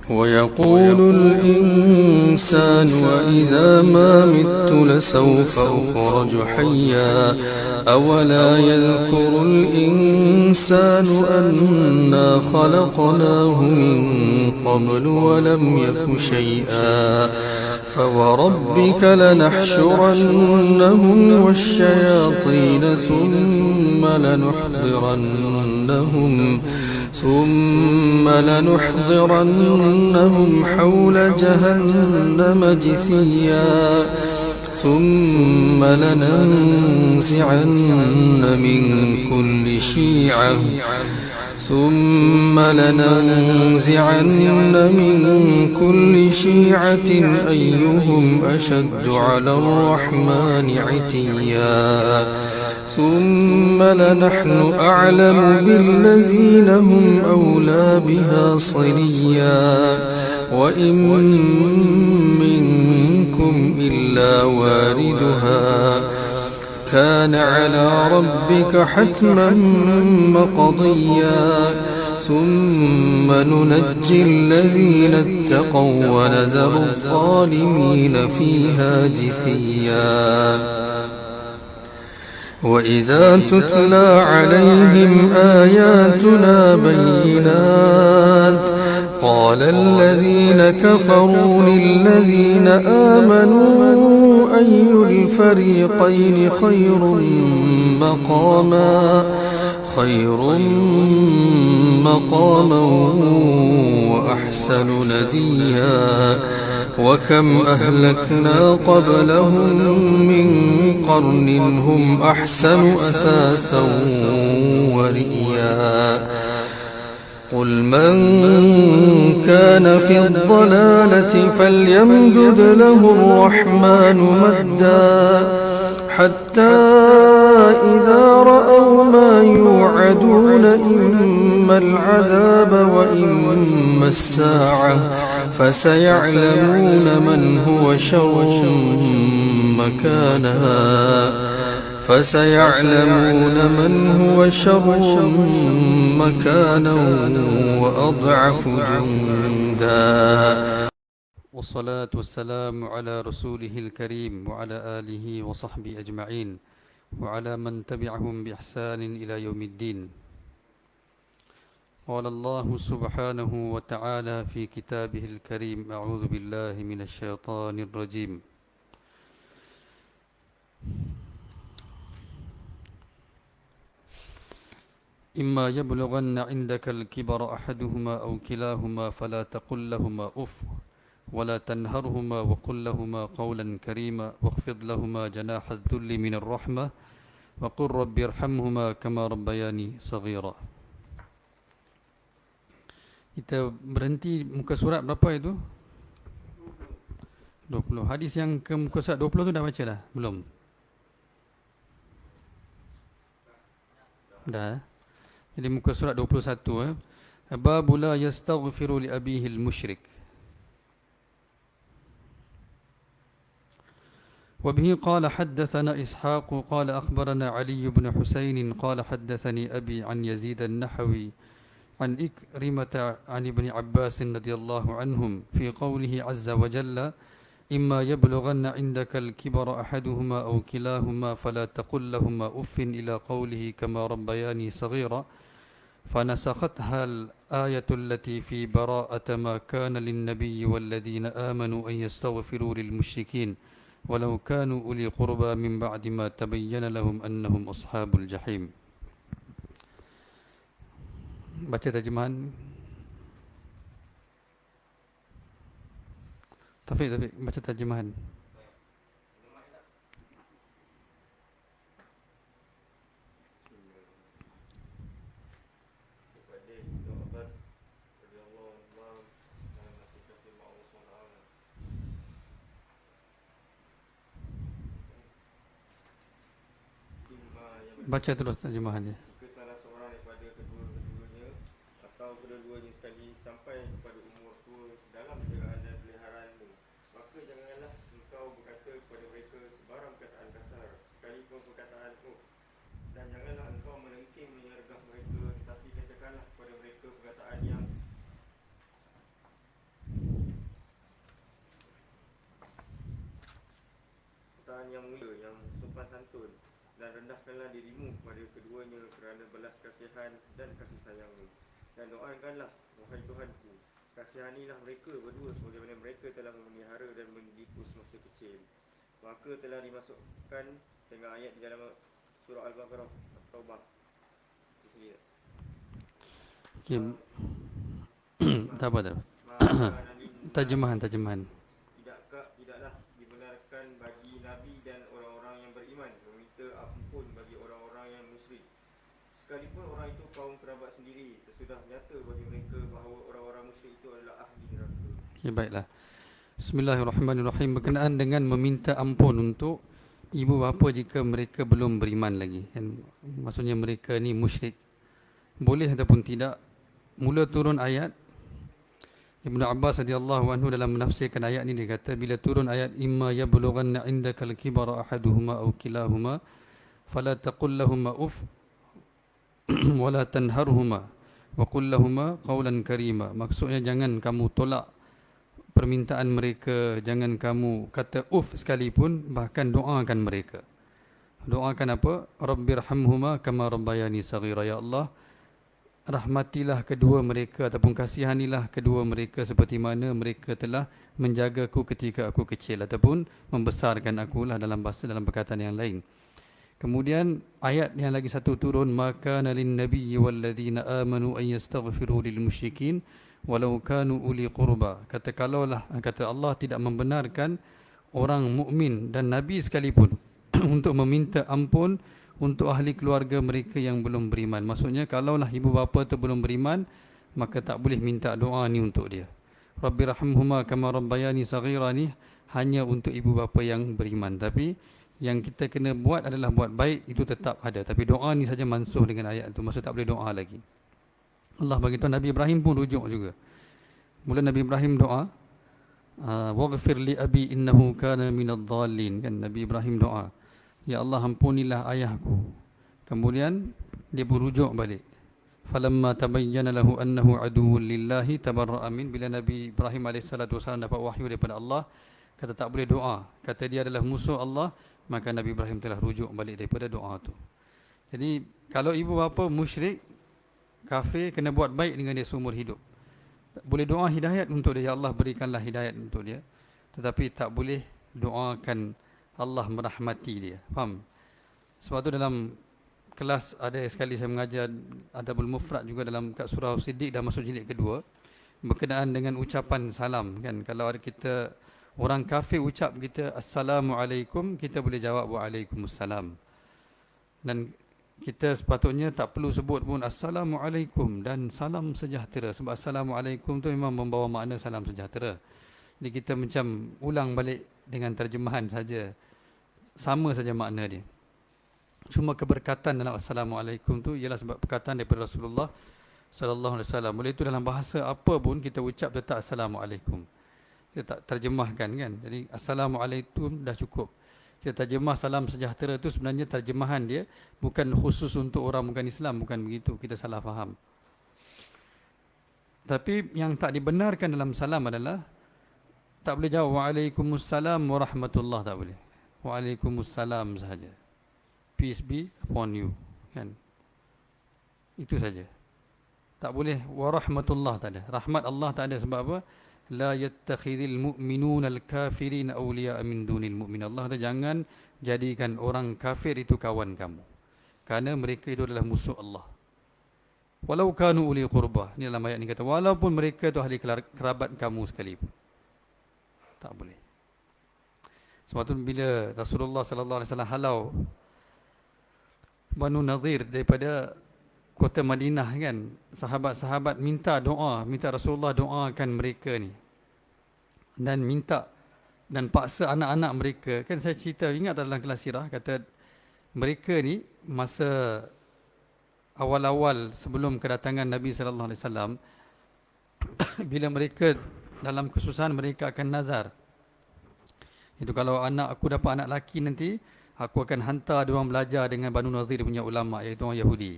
ويقول الإنسان وإذا ما مت لسوف أخرج حيا أولا يذكر الإنسان أنا خلقناه من قبل ولم يك شيئا فوربك لنحشرنهم والشياطين ثم لنحضرنهم حول جهنم جثيا ثم لننزعن من كل شيعة أيهم أشد على الرحمن عتيا ثم لنحن أعلم بالذين هم أولى بها صليا وإن منكم إلا واردها كان على ربك حتما مقضيا ثم ننجي الذين اتقوا ونذر الظالمين فيها جثيا وإذا تتلى عليهم آياتنا بينات قال الذين كفروا للذين آمنوا أي الفريقين خير مقاما وأحسن نديا وكم أهلكنا قبلهم من قرن هم أحسن أثاثا ورئيا قل من كان في الضلالة فليمدد له الرحمن مدا حتى إذا رأوا ما يوعدون إما العذاب وإما الساعة فسيعلمون من هو شر مكانا وأضعف جندا والصلاة والسلام على رسوله الكريم وعلى آله وصحبه أجمعين وعلى من تبعهم بإحسان إلى يوم الدين. قال الله سبحانه وتعالى في كتابه الكريم: أعوذ بالله من الشيطان الرجيم. إما يبلغن عندك الكبر أحدهما أو كلاهما فلا تقل لهما أف ولا تنهرهما وقل لهما قولا كريما واخفض لهما جناح الذل من الرحمة وقل رب ارحمهما كما ربياني صغيرا. Kita berhenti muka surat berapa itu? 20. Hadis yang ke muka surat 20 tu dah baca dah? Belum? Dah. Jadi muka surat 21 Babu la yastaghfiru li abihi al-musyrik. وبه قال حدثنا إسحاق قال أخبرنا علي بن حسين قال حدثني أبي عن يزيد النحوي عن إكرمة عن ابن عباس رضي الله عنهم في قوله عز وجل إما يبلغن عندك الكبر أحدهما أو كلاهما فلا تقل لهما أف إلى قوله كما ربياني صغيرا فنسختها الآية التي في براءة ما كان للنبي والذين آمنوا أن يستغفروا للمشركين ولو كانوا أولي قربى من بعد ما تبين لهم أنهم أصحاب الجحيم. Baca terjemahan. Taufik baca terjemahan. Baca terus terjemahannya. Jika salah seorang daripada kedua-duanya atau kedua-duanya sekali sampai kepada umur tua dalam penjagaan dan peliharaanmu, maka janganlah engkau berkata kepada mereka sebarang perkataan kasar sekalipun perkataanmu, dan janganlah engkau melengking menyergah mereka, tetapi katakanlah kepada mereka perkataan yang yang mulia, yang sopan santun, dan rendahkanlah dirimu kepada keduanya kerana belas kasihan dan kasih sayangmu. Dan doakanlah, wahai Tuhanku, kasihanilah mereka berdua sebagaimana mereka telah memelihara dan mendidik semasa kecil. Maka telah dimasukkan dengan ayat di dalam surah Al-Baqarah, Taubah. Okay. Tak apa. Terjemahan. Tidaklah dibenarkan bagi Nabi dan orang-orang yang beriman meminta ampun bagi orang-orang yang musyrik, sekalipun orang itu kaum kerabat sendiri, sesudah nyata bagi mereka bahawa orang-orang musyrik itu adalah ahli neraka. Okay, baiklah. Bismillahirrahmanirrahim. Berkenaan dengan meminta ampun untuk ibu bapa jika mereka belum beriman lagi, kan? Maksudnya mereka ni musyrik, boleh ataupun tidak. Mula turun ayat, Ibnu Abbas radhiyallahu anhu dalam menafsirkan ayat ni, dia kata bila turun ayat imma yablughanna indakal kibara ahaduhuma aw kilahuma fala taqul lahumā uff wala tanharhuma wa qul lahumā qawlan karīmā. Maksudnya jangan kamu tolak permintaan mereka, jangan kamu kata uff sekalipun, bahkan doakan mereka. Doakan apa? Rabbirhamhuma kama rabbayani saghira. Ya Allah, rahmatilah kedua mereka ataupun kasihanilah kedua mereka seperti mana mereka telah menjagaku ketika aku kecil, ataupun membesarkan akulah dalam perkataan yang lain. Kemudian ayat yang lagi satu turun, maka nalin nabiyyi walladzina amanu an yastaghfiru lil musyrikin walau kanu uli qurba. Kata Allah tidak membenarkan orang mukmin dan nabi sekalipun untuk meminta ampun untuk ahli keluarga mereka yang belum beriman. Maksudnya kalaulah ibu bapa tu belum beriman, maka tak boleh minta doa ni untuk dia. Rabbirhamhuma kama rabbayani saghira ni hanya untuk ibu bapa yang beriman. Tapi yang kita kena buat adalah buat baik, itu tetap ada. Tapi doa ni saja mansuh dengan ayat tu, maksud tak boleh doa lagi. Allah bagi tahu Nabi Ibrahim pun rujuk juga. Mula Nabi Ibrahim doa, waghfir li abi innahu kana minadh dhalin, kan? Nabi Ibrahim doa, ya Allah ampunilah ayahku. Kemudian dia berujuk balik, falamma tabayyana lahu annahu aduwwun lillahi tabarra'a min. Bila Nabi Ibrahim AS dapat wahyu daripada Allah, kata tak boleh doa, kata dia adalah musuh Allah, maka Nabi Ibrahim telah rujuk balik daripada doa tu. Jadi kalau ibu bapa musyrik, kafir, kena buat baik dengan dia seumur hidup. Boleh doa hidayat untuk dia, ya Allah berikanlah hidayat untuk dia, tetapi tak boleh doakan Allah merahmati dia. Faham? Sebab tu dalam kelas ada sekali saya mengajar Adabul Mufrad juga dalam kat surah Siddiq, dah masuk jilid kedua, berkenaan dengan ucapan salam, kan? Kalau ada kita orang kafir ucap kita assalamualaikum, kita boleh jawab waalaikumsalam. Dan kita sepatutnya tak perlu sebut pun assalamualaikum dan salam sejahtera, sebab assalamualaikum tu memang membawa makna salam sejahtera. Jadi kita macam ulang balik dengan terjemahan saja, sama saja makna dia. Cuma keberkatan dalam assalamualaikum tu ialah sebab perkataan daripada Rasulullah sallallahu alaihi wasallam. Oleh itu dalam bahasa apa pun kita ucap tetap assalamualaikum. Kita tak terjemahkan, kan? Jadi assalamualaikum dah cukup. Kita terjemah salam sejahtera tu sebenarnya terjemahan dia bukan khusus untuk orang bukan Islam, bukan begitu. Kita salah faham. Tapi yang tak dibenarkan dalam salam adalah tak boleh jawab waalaikumsalam warahmatullah, tak boleh. Waalaikumsalam sahaja. Peace be upon you, kan? Itu saja. Tak boleh warahmatullah, tak ada. Rahmat Allah tak ada. Sebab apa? La yattakhidhil mu'minuna al-kafirin awliya'a min dunil mu'min. Allah kata jangan jadikan orang kafir itu kawan kamu, kerana mereka itu adalah musuh Allah. Walau kanu uli qurbah. Ini dalam ayat ni kata walaupun mereka itu ahli kerabat kamu sekalipun, tak boleh. Sebab tu bila Rasulullah sallallahu alaihi wasallam halau Banu Nadir daripada kota Madinah, kan, sahabat-sahabat minta doa, minta Rasulullah doakan mereka ni, dan minta dan paksa anak-anak mereka. Kan saya cerita, ingat dalam kelas sirah, kata mereka ni masa awal-awal sebelum kedatangan Nabi sallallahu alaihi wasallam, bila mereka dalam kesusahan, mereka akan nazar. Itu kalau anak aku dapat anak lelaki nanti, aku akan hantar dia orang belajar dengan Banu Nadir punya ulama, iaitu orang Yahudi.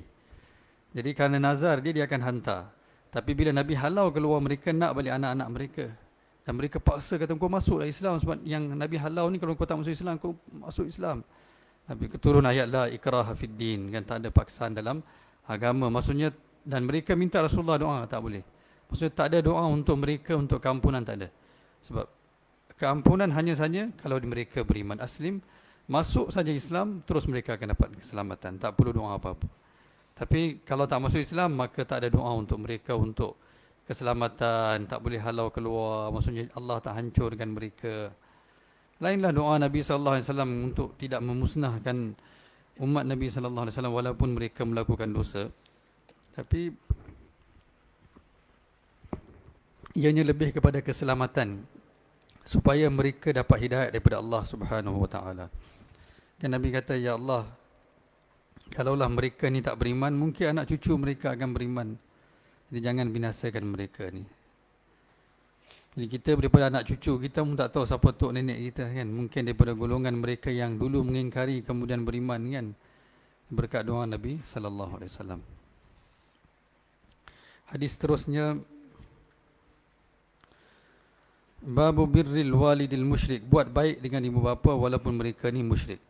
Jadi kerana nazar dia akan hantar. Tapi bila Nabi halau keluar, mereka nak balik anak-anak mereka. Dan mereka paksa kata kau masuklah Islam, sebab yang Nabi halau ni kalau kau tak masuk Islam, kau masuk Islam. Nabi turun ayat la ikraha fid din, kan, tak ada paksaan dalam agama. Maksudnya, dan mereka minta Rasulullah doa, tak boleh. Maksudnya tak ada doa untuk mereka untuk keampunan, tak ada. Sebab keampunan hanya saja kalau mereka beriman aslim, masuk saja Islam, terus mereka akan dapat keselamatan. Tak perlu doa apa-apa. Tapi kalau tak masuk Islam, maka tak ada doa untuk mereka untuk keselamatan, tak boleh halau keluar. Maksudnya Allah tak hancurkan mereka. Lainlah doa Nabi SAW untuk tidak memusnahkan umat Nabi SAW walaupun mereka melakukan dosa. Tapi ianya lebih kepada keselamatan, supaya mereka dapat hidayah daripada Allah Subhanahu Wa Taala. Kan Nabi kata, ya Allah, kalaulah mereka ni tak beriman, mungkin anak cucu mereka akan beriman. Jadi jangan binasakan mereka ni. Jadi kita daripada anak cucu kita pun tak tahu siapa tok nenek kita, kan. Mungkin daripada golongan mereka yang dulu mengingkari kemudian beriman, kan. Berkat doa Nabi sallallahu alaihi wasallam. Hadis terusnya, babu birril walidil musyrik, buat baik dengan ibu bapa walaupun mereka ni musyrik.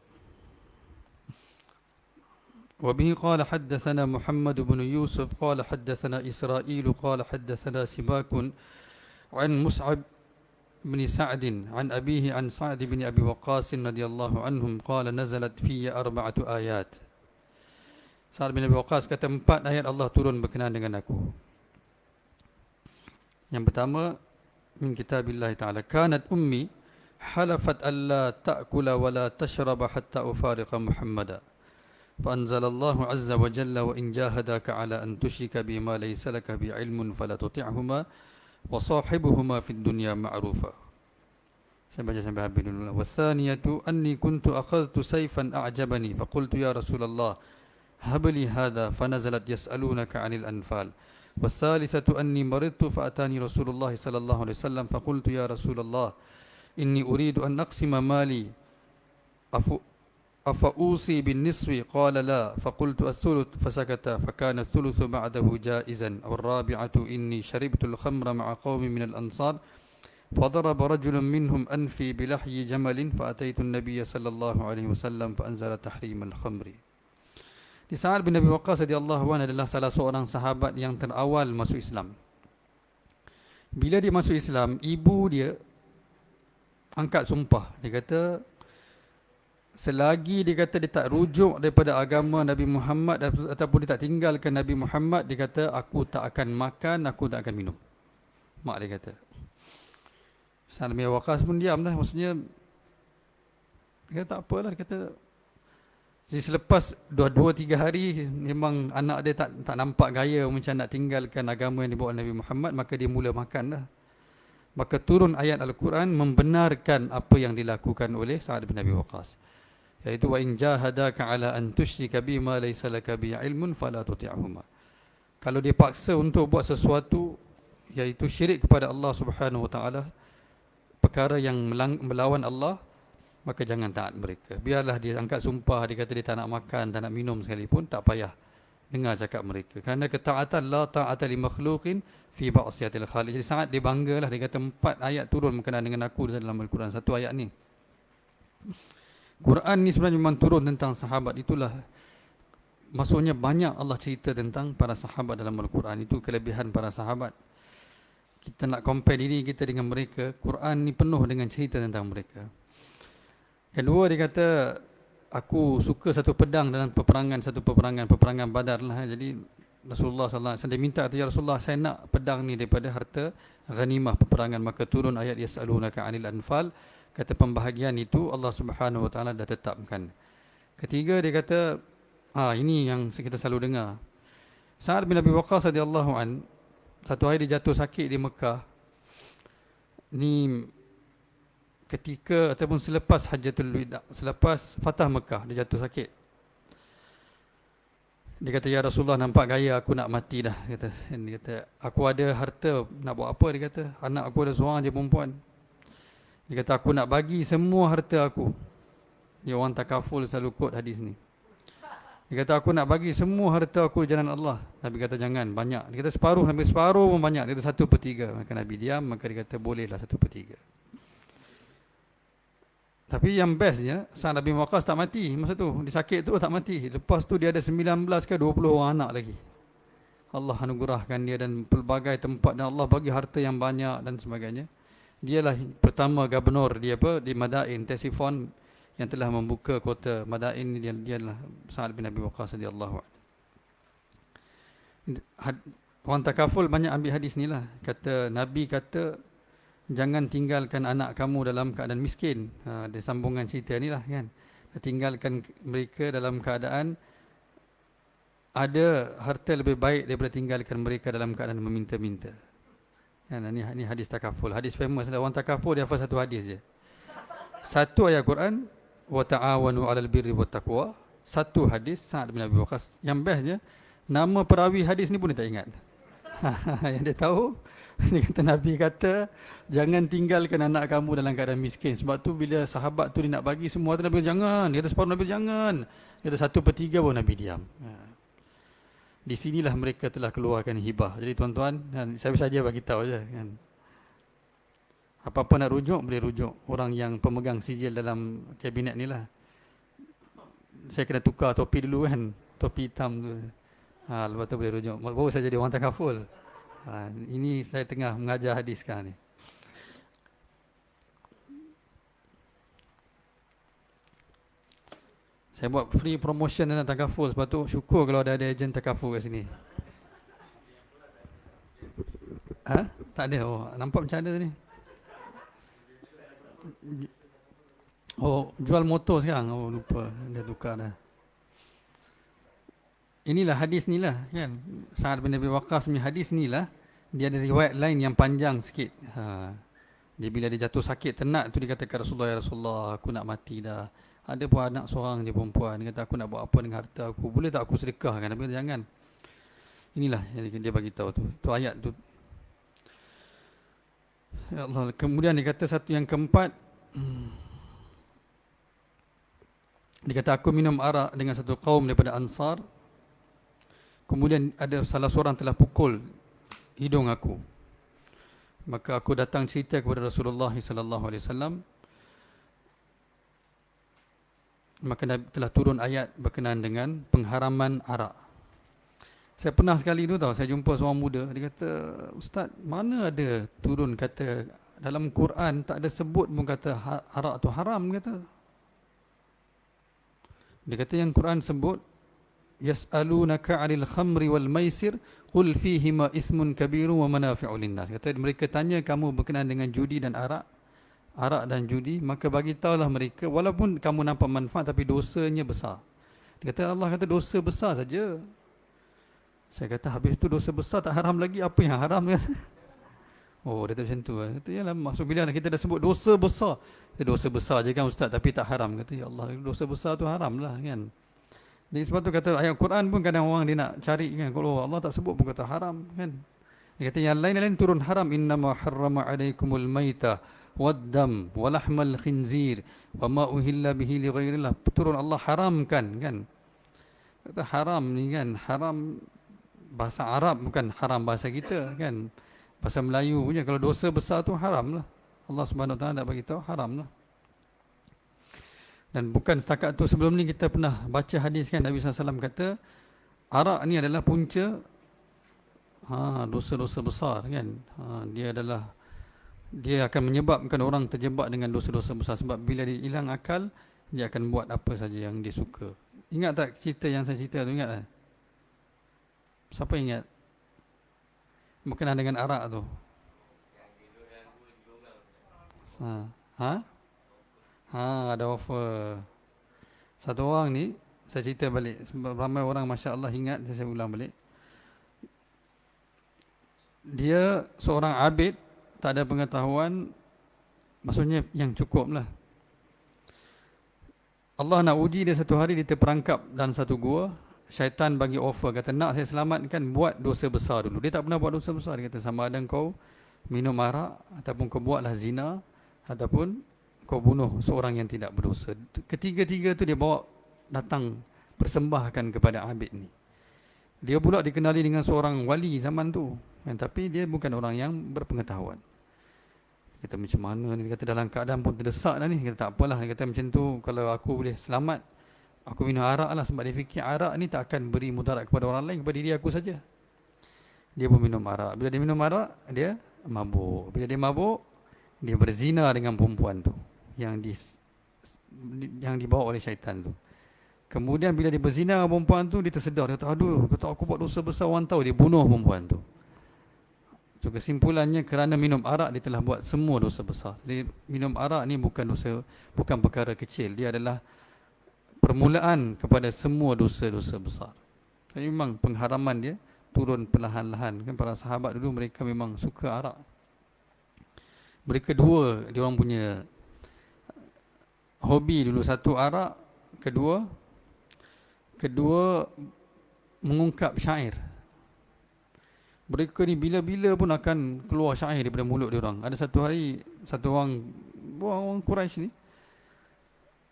وبه قال حدثنا محمد بن يوسف قال حدثنا إسرائيل قال حدثنا سباك عن مصعب بن سعد عن أبيه عن سعد بن أبي وقاص رضي الله عنهم قال نزلت في 4 آيات. Sa'ad bin Abi Waqqas kata 4 ayat Allah turun berkenaan dengan aku. Yang pertama, min kitabillah ta'ala, kanat ummi halafat alla ta'kula wa la tashraba hatta ufariqa Muhammada. فأنزل الله عز وجل وإن جاهداك على أن تشرك بما ليس لك بعلم فلا تطعهما وصاحبهما في الدنيا معروفا. Saya baca sampai habis dulu. والثانية أني كنت أخذت سيفا أعجبني فقلت يا رسول الله هب لي هذا فنزلت يسألونك عن الأنفال. والثالثة أني مرضت فأتاني رسول الله صلى الله عليه وسلم فقلت يا رسول الله إني أريد أن أقسم مالي أفأوصي بالنصف قال لا فقلت الثلث فسكت فكان الثلث بعده جائزا. والرابعة إني شربت الخمر مع قوم من الأنصار فضرب رجل منهم أنفي بلحي جمل فأتيت النبي صلى الله عليه وسلم فأنزل تحريم الخمر. Di Sa'ad bin Abi Waqqas radhiyallahu anhu adalah salah seorang sahabat yang terawal masuk Islam. Bila dia masuk Islam, ibu dia angkat sumpah. Dia kata, selagi dia kata dia tak rujuk daripada agama Nabi Muhammad ataupun dia tak tinggalkan Nabi Muhammad, dia kata aku tak akan makan, aku tak akan minum. Mak dia kata. Sa'ad bin Abi Waqqas pun diam dah. Maksudnya dia kata tak apalah. Dia kata, jadi selepas 2-3 hari memang anak dia tak nampak gaya macam nak tinggalkan agama yang dibawa Nabi Muhammad, maka dia mula makan dah. Maka turun ayat Al-Quran membenarkan apa yang dilakukan oleh Sa'ad bin Abi Waqqas, iaitu wa in jahadaka ala an tusyrika bima laysa laka bi ilmun fala tuti'huma. Kalau dia paksa untuk buat sesuatu iaitu syirik kepada Allah Subhanahu wa taala, perkara yang melawan Allah, maka jangan taat mereka. Biarlah dia angkat sumpah, dia kata dia tak nak makan, tak nak minum sekalipun, tak payah dengar cakap mereka. Kerana ketaatan la ta'ata li makhluqin fi ba'siyatil khaliq. Jadi sangat dia banggalah, dia kata 4 ayat turun berkenaan dengan aku dalam Al-Quran. Satu ayat ni. Quran ni sebenarnya memang turun tentang sahabat. Itulah maksudnya banyak Allah cerita tentang para sahabat dalam Al-Quran. Itu kelebihan para sahabat. Kita nak compare diri kita dengan mereka, Quran ni penuh dengan cerita tentang mereka. Kedua, dia kata aku suka satu pedang dalam peperangan Badar lah. Jadi Rasulullah sallallahu alaihi wasallam dia minta, ya Rasulullah, saya nak pedang ni daripada harta ghanimah peperangan. Maka turun ayat yas'alunaka 'anil anfal. Kata pembahagian itu Allah Subhanahu wa taala dah tetapkan. Ketiga, dia kata ini yang kita selalu dengar. Sa'ad bin Abi Waqqas radhiyallahu an, satu hari dia jatuh sakit di Mekah. Ni ketika ataupun selepas Hajjatul Wida, selepas Fatah Mekah, dia jatuh sakit. Dia kata, ya Rasulullah, nampak gaya aku nak mati dah. Dia kata aku ada harta, nak buat apa? Dia kata anak aku ada seorang je perempuan. Dia kata aku nak bagi semua harta aku. Dia orang takaful selalu quote hadis ni. Dia kata aku nak bagi semua harta aku di jalan Allah. Nabi kata jangan, banyak. Dia kata separuh, Nabi separuh pun banyak. Dia kata 1/3. Maka Nabi diam, maka dia kata bolehlah 1/3. Tapi yang bestnya, Sa'ad bin Waqqas tak mati masa tu. Dia sakit tu tak mati. Lepas tu dia ada 19 ke 20 orang anak lagi. Allah anugerahkan dia dan pelbagai tempat, dan Allah bagi harta yang banyak dan sebagainya. Dialah pertama gubernur dia di Madain, Ctesiphon, yang telah membuka kota Madain. Dia adalah Sa'ad bin Abi Waqqas radhiyallahu anhu. Orang takaful banyak ambil hadis ni lah. Kata Nabi kata jangan tinggalkan anak kamu dalam keadaan miskin. Dia sambungan cerita ni lah kan. Tinggalkan mereka dalam keadaan ada harta lebih baik daripada tinggalkan mereka dalam keadaan meminta-minta. Kan, ni hadis takaful. Hadis famous lah. Orang takaful dia hafal satu hadis je. Satu ayat Quran, wa ta'awanu 'alal birri wat taqwa. Satu hadis Sa'ad bin Abi Waqqas. Yang bestnya, nama perawi hadis ni pun dia tak ingat. Yang dia tahu, dia kata Nabi kata jangan tinggalkan anak kamu dalam keadaan miskin. Sebab tu bila sahabat tu dia nak bagi semua tu, Nabi jangan. Dia kata separuh, Nabi jangan. Dia kata 1/3 pun Nabi diam. Di sinilah mereka telah keluarkan hibah. Jadi tuan-tuan, saya saja bagi tahu je kan. Apa-apa nak rujuk, boleh rujuk orang yang pemegang sijil dalam kabinet ni lah. Saya kena tukar topi dulu kan, topi hitam tu. Lepas tu boleh rujuk. Baru saya jadi orang takaful. Ini saya tengah mengajar hadis sekarang ni. Saya buat free promotion tentang takaful. Sebab tu syukur kalau ada ejen takaful kat sini. Tak ada. Oh, nampak macam ada ni. Oh, jual motor sekarang. Oh, lupa. Dia tukar dah. Inilah hadis ni lah kan. Sa'ad bin Abi Waqqas punya hadis ni lah. Dia ada riwayat lain yang panjang sikit. Dia bila dia jatuh sakit tenat tu dia kata ke Rasulullah, ya Rasulullah, aku nak mati dah. Ada pun anak seorang je perempuan. Dia kata aku nak buat apa dengan harta aku. Boleh tak aku sedekahkan? Nabi kata jangan. Inilah yang dia bagi tahu tu. Tu ayat tu. Ya Allah. Kemudian dia kata satu yang keempat. Dia kata aku minum arak dengan satu kaum daripada Ansar. Kemudian ada salah seorang telah pukul hidung aku. Maka aku datang cerita kepada Rasulullah sallallahu alaihi wasallam. Maka telah turun ayat berkenaan dengan pengharaman arak. Saya pernah sekali tu tahu, saya jumpa seorang muda, dia kata, "Ustaz, mana ada turun kata dalam Quran tak ada sebut pun kata arak tu haram," kata. Dia kata yang Quran sebut yas'alunaka 'anil khamri wal maisir qul fihima ithmun kabirun wa manafi'u linnas. Kata mereka tanya kamu berkenaan dengan judi dan arak dan judi, maka bagi tahulah mereka walaupun kamu nampak manfaat tapi dosanya besar. Dia kata Allah kata dosa besar saja. Saya kata habis tu dosa besar tak haram lagi, apa yang haram kan? Oh, dia kata macam tu. Kata yalah maksud bila kita dah sebut dosa besar. Kata dosa besar je kan ustaz tapi tak haram. Kata ya Allah dosa besar tu haram lah kan. Jadi sebab tu kata ayat Quran pun kadang orang dia nak cari kan, kalau Allah tak sebut pun kata haram kan. Dia kata yang lain-lain turun haram, innama harrama alaikumul maita waddam walahmal khinzir wama uhilla bihi li ghairillah. Turun Allah haramkan kan. Kata haram ni kan, haram bahasa Arab bukan haram bahasa kita kan. Bahasa Melayu punya kalau dosa besar tu haram lah. Allah Subhanahu Wa Taala dah bagi tahu haram lah. Dan bukan setakat tu, sebelum ni kita pernah baca hadis kan, Nabi SAW kata arak ni adalah punca dosa-dosa besar kan. Dia akan menyebabkan orang terjebak dengan dosa-dosa besar. Sebab bila dia hilang akal, dia akan buat apa saja yang dia suka. Ingat tak cerita yang saya cerita tu, ingat tak? Siapa ingat? Berkenaan dengan arak tu. Ada offer. Satu orang ni, saya cerita balik. Sebab ramai orang Masya Allah ingat, saya ulang balik. Dia seorang abid, tak ada pengetahuan, maksudnya yang cukup lah. Allah nak uji dia satu hari, dia terperangkap dalam satu gua. Syaitan bagi offer, kata nak saya selamatkan, buat dosa besar dulu. Dia tak pernah buat dosa besar. Dia kata sama ada kau minum arak, ataupun kau buatlah zina, ataupun kau bunuh seorang yang tidak berdosa. Ketiga-tiga tu dia bawa datang persembahkan kepada abid ni. Dia pula dikenali dengan seorang wali zaman tu, kan? Tapi dia bukan orang yang berpengetahuan. Dia kata macam mana ni, dia kata dalam keadaan pun terdesak dah ni. Dia kata tak apalah, dia kata macam tu, kalau aku boleh selamat, aku minum arak lah. Sebab dia fikir arak ni tak akan beri mudarat kepada orang lain, kepada diri aku saja. Dia pun minum arak. Bila dia minum arak, dia mabuk. Bila dia mabuk, dia berzina dengan perempuan tu yang dibawa oleh syaitan tu. Kemudian bila dia berzina dengan perempuan tu, dia tersedar. Dia kata, aduh, kata aku buat dosa besar, orang tahu. Dia bunuh perempuan tu. So kesimpulannya, kerana minum arak, dia telah buat semua dosa besar. Jadi minum arak ni bukan perkara kecil. Dia adalah permulaan kepada semua dosa-dosa besar. Jadi memang pengharaman dia turun perlahan-lahan. Kan para sahabat dulu mereka memang suka arak. Mereka dua, dia orang punya hobi dulu. Satu arak, kedua mengungkap syair. Mereka ni bila-bila pun akan keluar syair daripada mulut dia orang. Ada satu hari, satu orang Quraisy ni,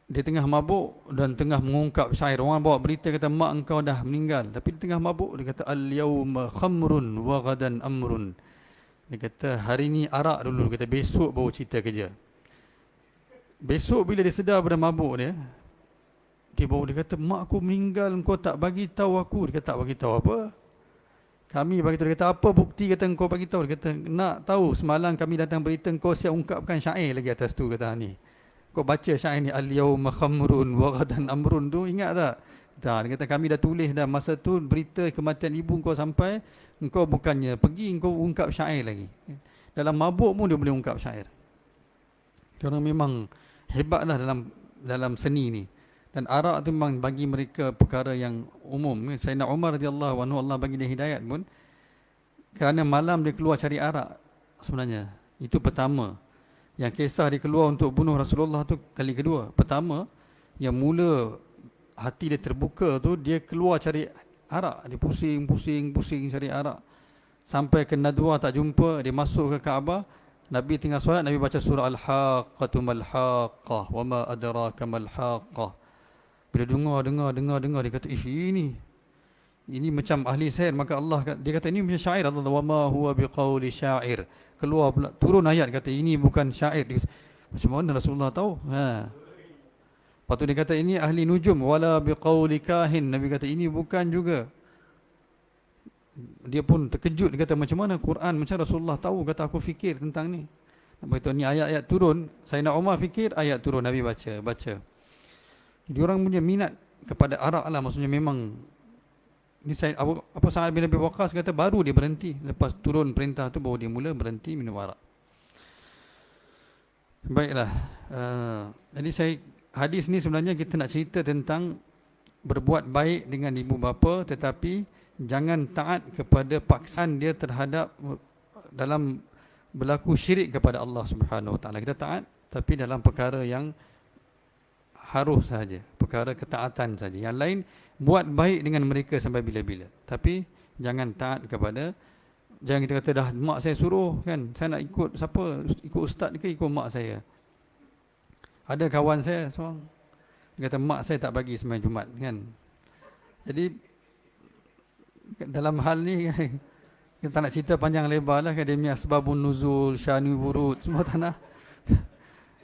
dia tengah mabuk dan tengah mengungkap syair. Orang bawa berita kata mak engkau dah meninggal, tapi dia tengah mabuk. Dia kata al-yawma khamrun wa ghadan amrun. Dia kata hari ni arak dulu. Dia kata besok baru cerita kerja. Besok bila dia sedar pada mabuk dia kata mak aku meninggal, engkau tak bagi tahu aku. Dia kata tak bagi tahu apa? Kami bagi tahu. Dia kata apa bukti kata engkau bagi tahu? Dia kata nak tahu, semalam kami datang berita engkau siap ungkapkan syair lagi atas tu. Kata ni, kau baca syair ni al-yawma khamrun wa ghadan amrun tu, ingat tak? Dia kata kami dah tulis dah masa tu berita kematian ibu kau sampai, engkau bukannya pergi engkau ungkap syair lagi. Dalam mabuk pun dia boleh ungkap syair. Dia orang memang hebatlah dalam seni ni. Dan arak tu memang bagi mereka perkara yang umum. Sayyidina Umar radhiyallahu anhu, Allah bagi dia hidayat pun, kerana malam dia keluar cari arak sebenarnya. Itu pertama. Yang kisah dia keluar untuk bunuh Rasulullah tu kali kedua. Pertama, yang mula hati dia terbuka tu, dia keluar cari arak. Dia pusing cari arak. Sampai ke Nadwa tak jumpa, dia masuk ke Kaabah. Nabi tengah solat, Nabi baca surah Al-Haqqatu Mal-Haqqah wa ma adraka Mal-Haqqah. Bila dengar, dia kata, ini macam ahli syair. Maka Allah, dia kata, ini macam syair. Allah, wa ma huwa biqauli syair. Keluar pula, turun ayat, kata, ini bukan syair. Dia kata, macam mana Rasulullah tahu? Lepas tu dia kata, ini ahli nujum. Wala biqauli kahin. Nabi kata, ini bukan juga. Dia pun terkejut. Dia kata, macam mana Quran, macam Rasulullah tahu? Kata, aku fikir tentang ni. Lepas tu, ni ayat-ayat turun. Sayyidina Umar fikir, ayat turun. Nabi baca. Dia orang punya minat kepada arak lah. Maksudnya memang ni saya apa Sa'ad bin Abi Waqqas kata baru dia berhenti. Lepas turun perintah tu baru dia mula berhenti minum arak. Baiklah. Jadi hadis ni sebenarnya kita nak cerita tentang berbuat baik dengan ibu bapa, tetapi jangan taat kepada paksaan dia terhadap dalam berlaku syirik kepada Allah Subhanahu Wa Taala. Kita taat tapi dalam perkara yang harus saja, perkara ketaatan saja. Yang lain buat baik dengan mereka sampai bila-bila. Tapi jangan taat kepada, jangan kita kata dah mak saya suruh kan, saya nak ikut siapa, ikut ustaz ke ikut mak saya. Ada kawan saya seorang, dia kata mak saya tak bagi sembahyang Jumaat kan. Jadi dalam hal ni kita nak cerita panjang lebar lah, akademia asbabun nuzul, syani wurud, semua tak nak.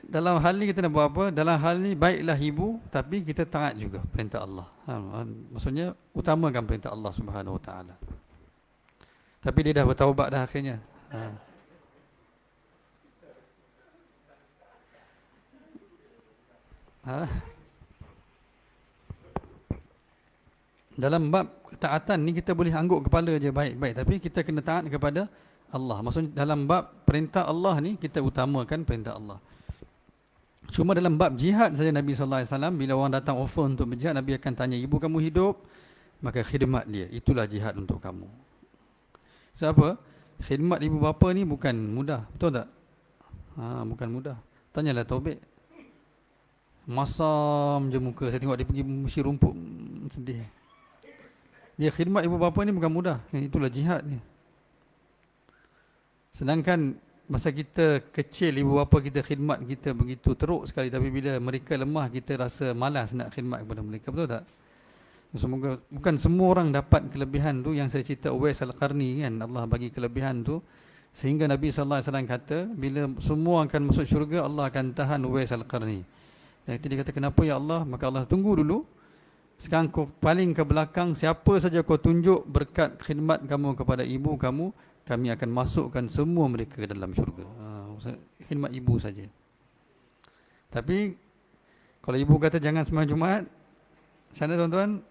Dalam hal ni kita nak buat apa? Dalam hal ni baiklah ibu, tapi kita taat juga perintah Allah. Maksudnya utamakan perintah Allah Subhanahu Wa Taala. Tapi dia dah bertaubat dah akhirnya. Dalam bab ketaatan ni kita boleh angguk kepala je baik-baik, tapi kita kena taat kepada Allah. Maksudnya dalam bab perintah Allah ni kita utamakan perintah Allah. Cuma dalam bab jihad saja Nabi SAW, bila orang datang offer untuk berjihad, Nabi akan tanya, ibu kamu hidup, maka khidmat dia, itulah jihad untuk kamu. Sebab apa? Khidmat ibu bapa ni bukan mudah, betul tak? Bukan mudah. Tanyalah Taufik. Masam je muka, saya tengok dia pergi mesti rumput, sedih. Dia khidmat ibu bapa ni bukan mudah, itulah jihad ni. Sedangkan masa kita kecil, ibu bapa kita khidmat kita begitu teruk sekali. Tapi bila mereka lemah, kita rasa malas nak khidmat kepada mereka. Betul tak? Semoga bukan semua orang dapat kelebihan tu. Yang saya cerita Uwais Al-Qarni kan, Allah bagi kelebihan tu sehingga Nabi sallallahu alaihi wasallam kata bila semua akan masuk syurga, Allah akan tahan Uwais Al-Qarni. Dan itu dia kata, kenapa ya Allah? Maka Allah tunggu dulu. Sekarang kau paling ke belakang, siapa saja kau tunjuk berkat khidmat kamu kepada ibu kamu, kami akan masukkan semua mereka ke dalam syurga. Khidmat ibu saja. Tapi kalau ibu kata jangan sembahyang Jumaat, sana tuan-tuan,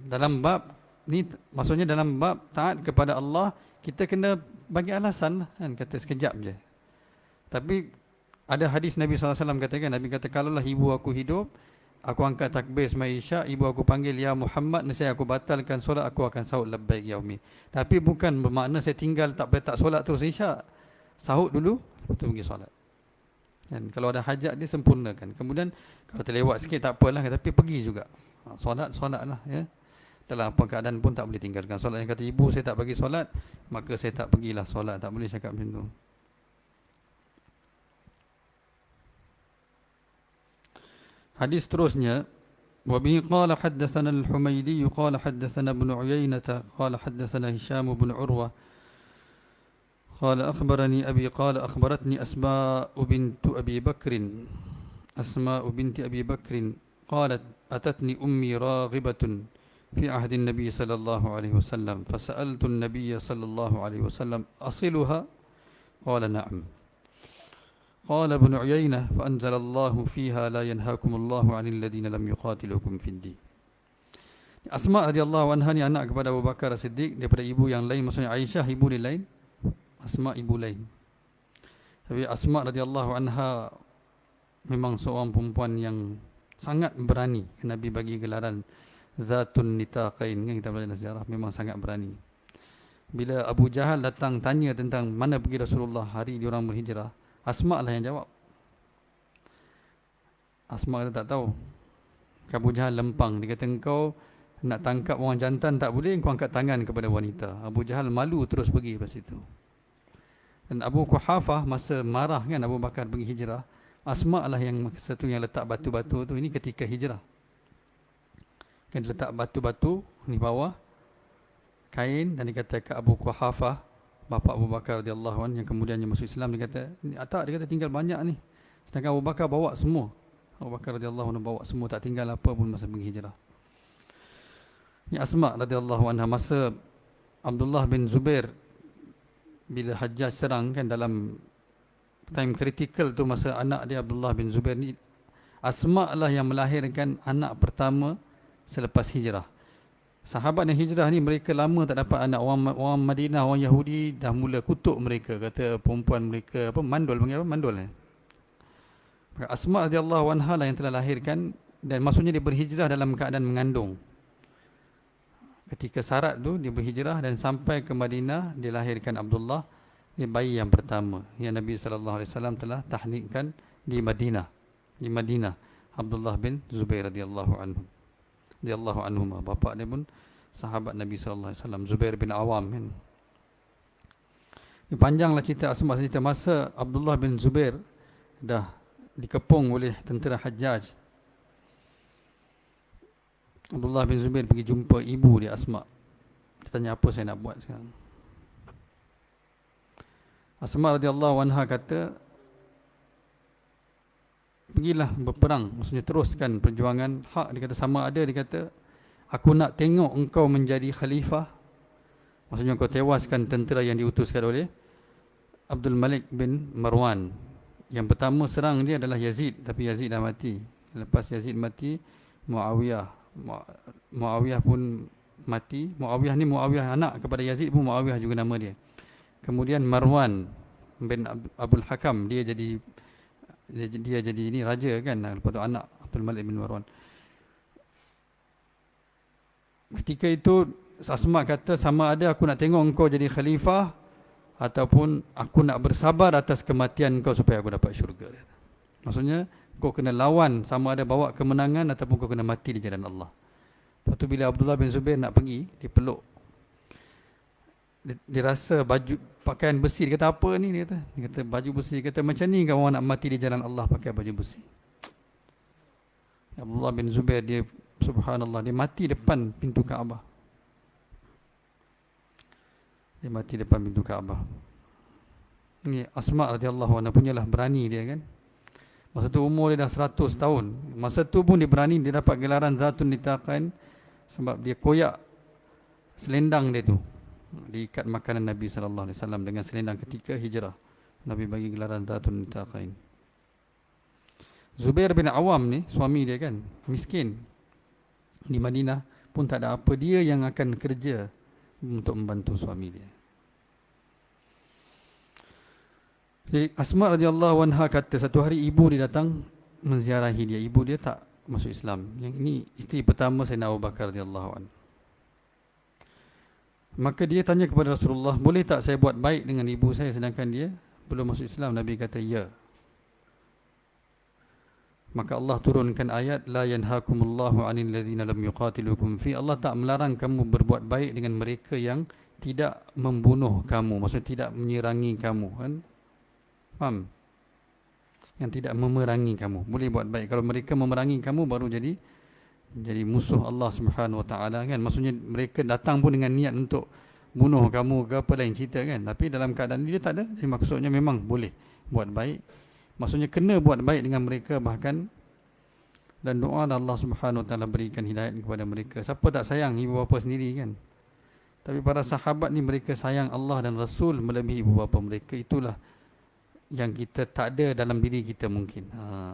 dalam bab ni, maksudnya dalam bab taat kepada Allah, kita kena bagi alasan kan, kata sekejap je. Tapi ada hadis Nabi SAW katakan, Nabi kata, kalaulah ibu aku hidup, aku angkat takbir sembahyang Isyak, ibu aku panggil ya Muhammad, nescaya aku batalkan solat, aku akan sahut labbaik ya ummi. Tapi bukan bermakna saya tinggal tak solat terus Isyak. Sahut dulu, betul pergi solat. Dan kalau ada hajat dia sempurnakan. Kemudian kalau terlewat sikit tak apalah, tapi pergi juga. Solat lah ya. Dalam apa keadaan pun tak boleh tinggalkan solat. Yang kata ibu saya tak bagi solat, maka saya tak pergilah solat. Tak boleh cakap macam tu. Hadis terusnya, wa bihi qala haddatsana al-Humaydi qala haddatsana Ibn Uyainah qala haddatsana Hisham bin Urwah qala akhbarani abi qala akhbaratni Asma' bintu Abi Bakr binti Abi Bakr qalat atatni ummi raghibatun fi ahdi an-nabi sallallahu alaihi wasallam fasa'altu an-nabiy sallallahu alaihi wasallam asiluha qala na'am. قال ابن عيينة فأنزل الله فيها لا ينهاكم الله عن الذين لم يقاتلوكم في الدين. Asma' radhiyallahu anha ni anak kepada Abu Bakar As-Siddiq daripada ibu yang lain, maksudnya Aisyah ibu dia lain, Asma' ibu lain. Tapi Asma' radhiyallahu anha memang seorang perempuan yang sangat berani. Nabi bagi gelaran Zatun Nitaqain, kan kita belajar sejarah, memang sangat berani. Bila Abu Jahal datang tanya tentang mana pergi Rasulullah hari diorang berhijrah, Asma' lah yang jawab. Asma' kata tak tahu. Abu Jahal lempang. Dia kata engkau nak tangkap orang jantan tak boleh, engkau angkat tangan kepada wanita. Abu Jahal malu terus pergi lepas itu. Dan Abu Quhafah masa marah kan Abu Bakar pergi hijrah, Asma' lah yang satu yang letak batu-batu tu. Ini ketika hijrah. Kan dia letak batu-batu di bawah kain dan dia kata ke Abu Quhafah, bapa Abu Bakar radhiyallahu anhu yang kemudiannya masuk Islam, dia kata, dia kata tinggal banyak ni. Sedangkan Abu Bakar bawa semua. Abu Bakar radhiyallahu anhu bawa semua, tak tinggal apa pun masa pergi hijrah. Ni Asma' radhiyallahu anha masa Abdullah bin Zubair bila Hajjaj serang kan, dalam time kritikal tu, masa anak dia Abdullah bin Zubair ni, Asma' lah yang melahirkan anak pertama selepas hijrah. Sahabat yang hijrah ni mereka lama tak dapat anak. Orang Madinah, orang Yahudi dah mula kutuk mereka, kata perempuan mereka mandul, panggil apa? Mandul. Asma' radhiyallahu anha lah yang telah lahirkan, dan maksudnya dia berhijrah dalam keadaan mengandung. Ketika syarat tu dia berhijrah dan sampai ke Madinah, dia lahirkan Abdullah, dia bayi yang pertama yang Nabi sallallahu alaihi wasallam telah tahnikkan di Madinah. Di Madinah, Abdullah bin Zubair radhiyallahu anhu. Radhiyallahu anhuma, bapa dia pun sahabat Nabi sallallahu alaihi wasallam, Zubair bin Awam kan. Ini panjanglah cerita Asma'. Cerita masa Abdullah bin Zubair dah dikepung oleh tentera Hajjaj. Abdullah bin Zubair pergi jumpa ibu dia Asma'. Dia tanya, apa saya nak buat sekarang? Asma' radhiyallahu anha kata, pergilah berperang, maksudnya teruskan perjuangan hak. Dia kata sama ada, dia kata aku nak tengok engkau menjadi khalifah, maksudnya engkau tewaskan tentera yang diutuskan oleh Abdul Malik bin Marwan. Yang pertama serang dia adalah Yazid, tapi Yazid dah mati. Lepas Yazid mati, Muawiyah pun mati. Muawiyah anak kepada Yazid pun Muawiyah juga nama dia. Kemudian Marwan bin Abdul Hakam, dia jadi ini raja kan, lepas tu anak Abdul Malik bin Marwan. Ketika itu Asma' kata sama ada aku nak tengok engkau jadi khalifah ataupun aku nak bersabar atas kematian engkau supaya aku dapat syurga. Maksudnya kau kena lawan, sama ada bawa kemenangan ataupun kau kena mati di jalan Allah. Lepas tu bila Abdullah bin Zubair nak pergi, dia peluk, dia rasa baju pakaian besi. Dia kata apa ni? Dia kata baju besi. Dia kata macam ni kan orang nak mati di jalan Allah pakai baju besi. Abdullah bin Zubair dia Subhanallah, dia mati depan pintu Kaabah. Dia mati depan pintu Kaabah. Ini Asma radhiyallahu anha punyalah berani dia kan. Masa tu umur dia dah 100 tahun. Masa tu pun dia berani, dia dapat gelaran Zatun Nitaqain sebab dia koyak selendang dia tu. Diikat makanan Nabi sallallahu alaihi wasallam dengan selendang ketika hijrah. Nabi bagi gelaran Zatun Nitaqain. Zubair bin Awam ni suami dia kan, miskin. Di Madinah pun tak ada apa, dia yang akan kerja untuk membantu suami dia. Jadi Asma radhiyallahu anha kata satu hari ibu dia datang menziarahi dia. Ibu dia tak masuk Islam. Yang ini isteri pertama Sayyidina Abu Bakar radhiyallahu anhu. Maka dia tanya kepada Rasulullah, boleh tak saya buat baik dengan ibu saya sedangkan dia belum masuk Islam? Nabi kata ya. Maka Allah turunkan ayat la yanhakumullahu 'anil ladzina lam yuqatilukum fi. Allah tak melarang kamu berbuat baik dengan mereka yang tidak membunuh kamu, maksudnya tidak menyerangi kamu kan? Faham? Yang tidak memerangi kamu. Boleh buat baik. Kalau mereka memerangi kamu baru jadi musuh Allah Subhanahu Wa Taala kan. Maksudnya mereka datang pun dengan niat untuk bunuh kamu ke apa lain cerita kan. Tapi dalam keadaan dia tak ada. Jadi maksudnya memang boleh buat baik. Maksudnya kena buat baik dengan mereka bahkan, dan doa Allah Subhanahu Wa Taala berikan hidayat kepada mereka. Siapa tak sayang ibu bapa sendiri kan? Tapi para sahabat ni mereka sayang Allah dan Rasul melebihi ibu bapa mereka. Itulah yang kita tak ada dalam diri kita mungkin.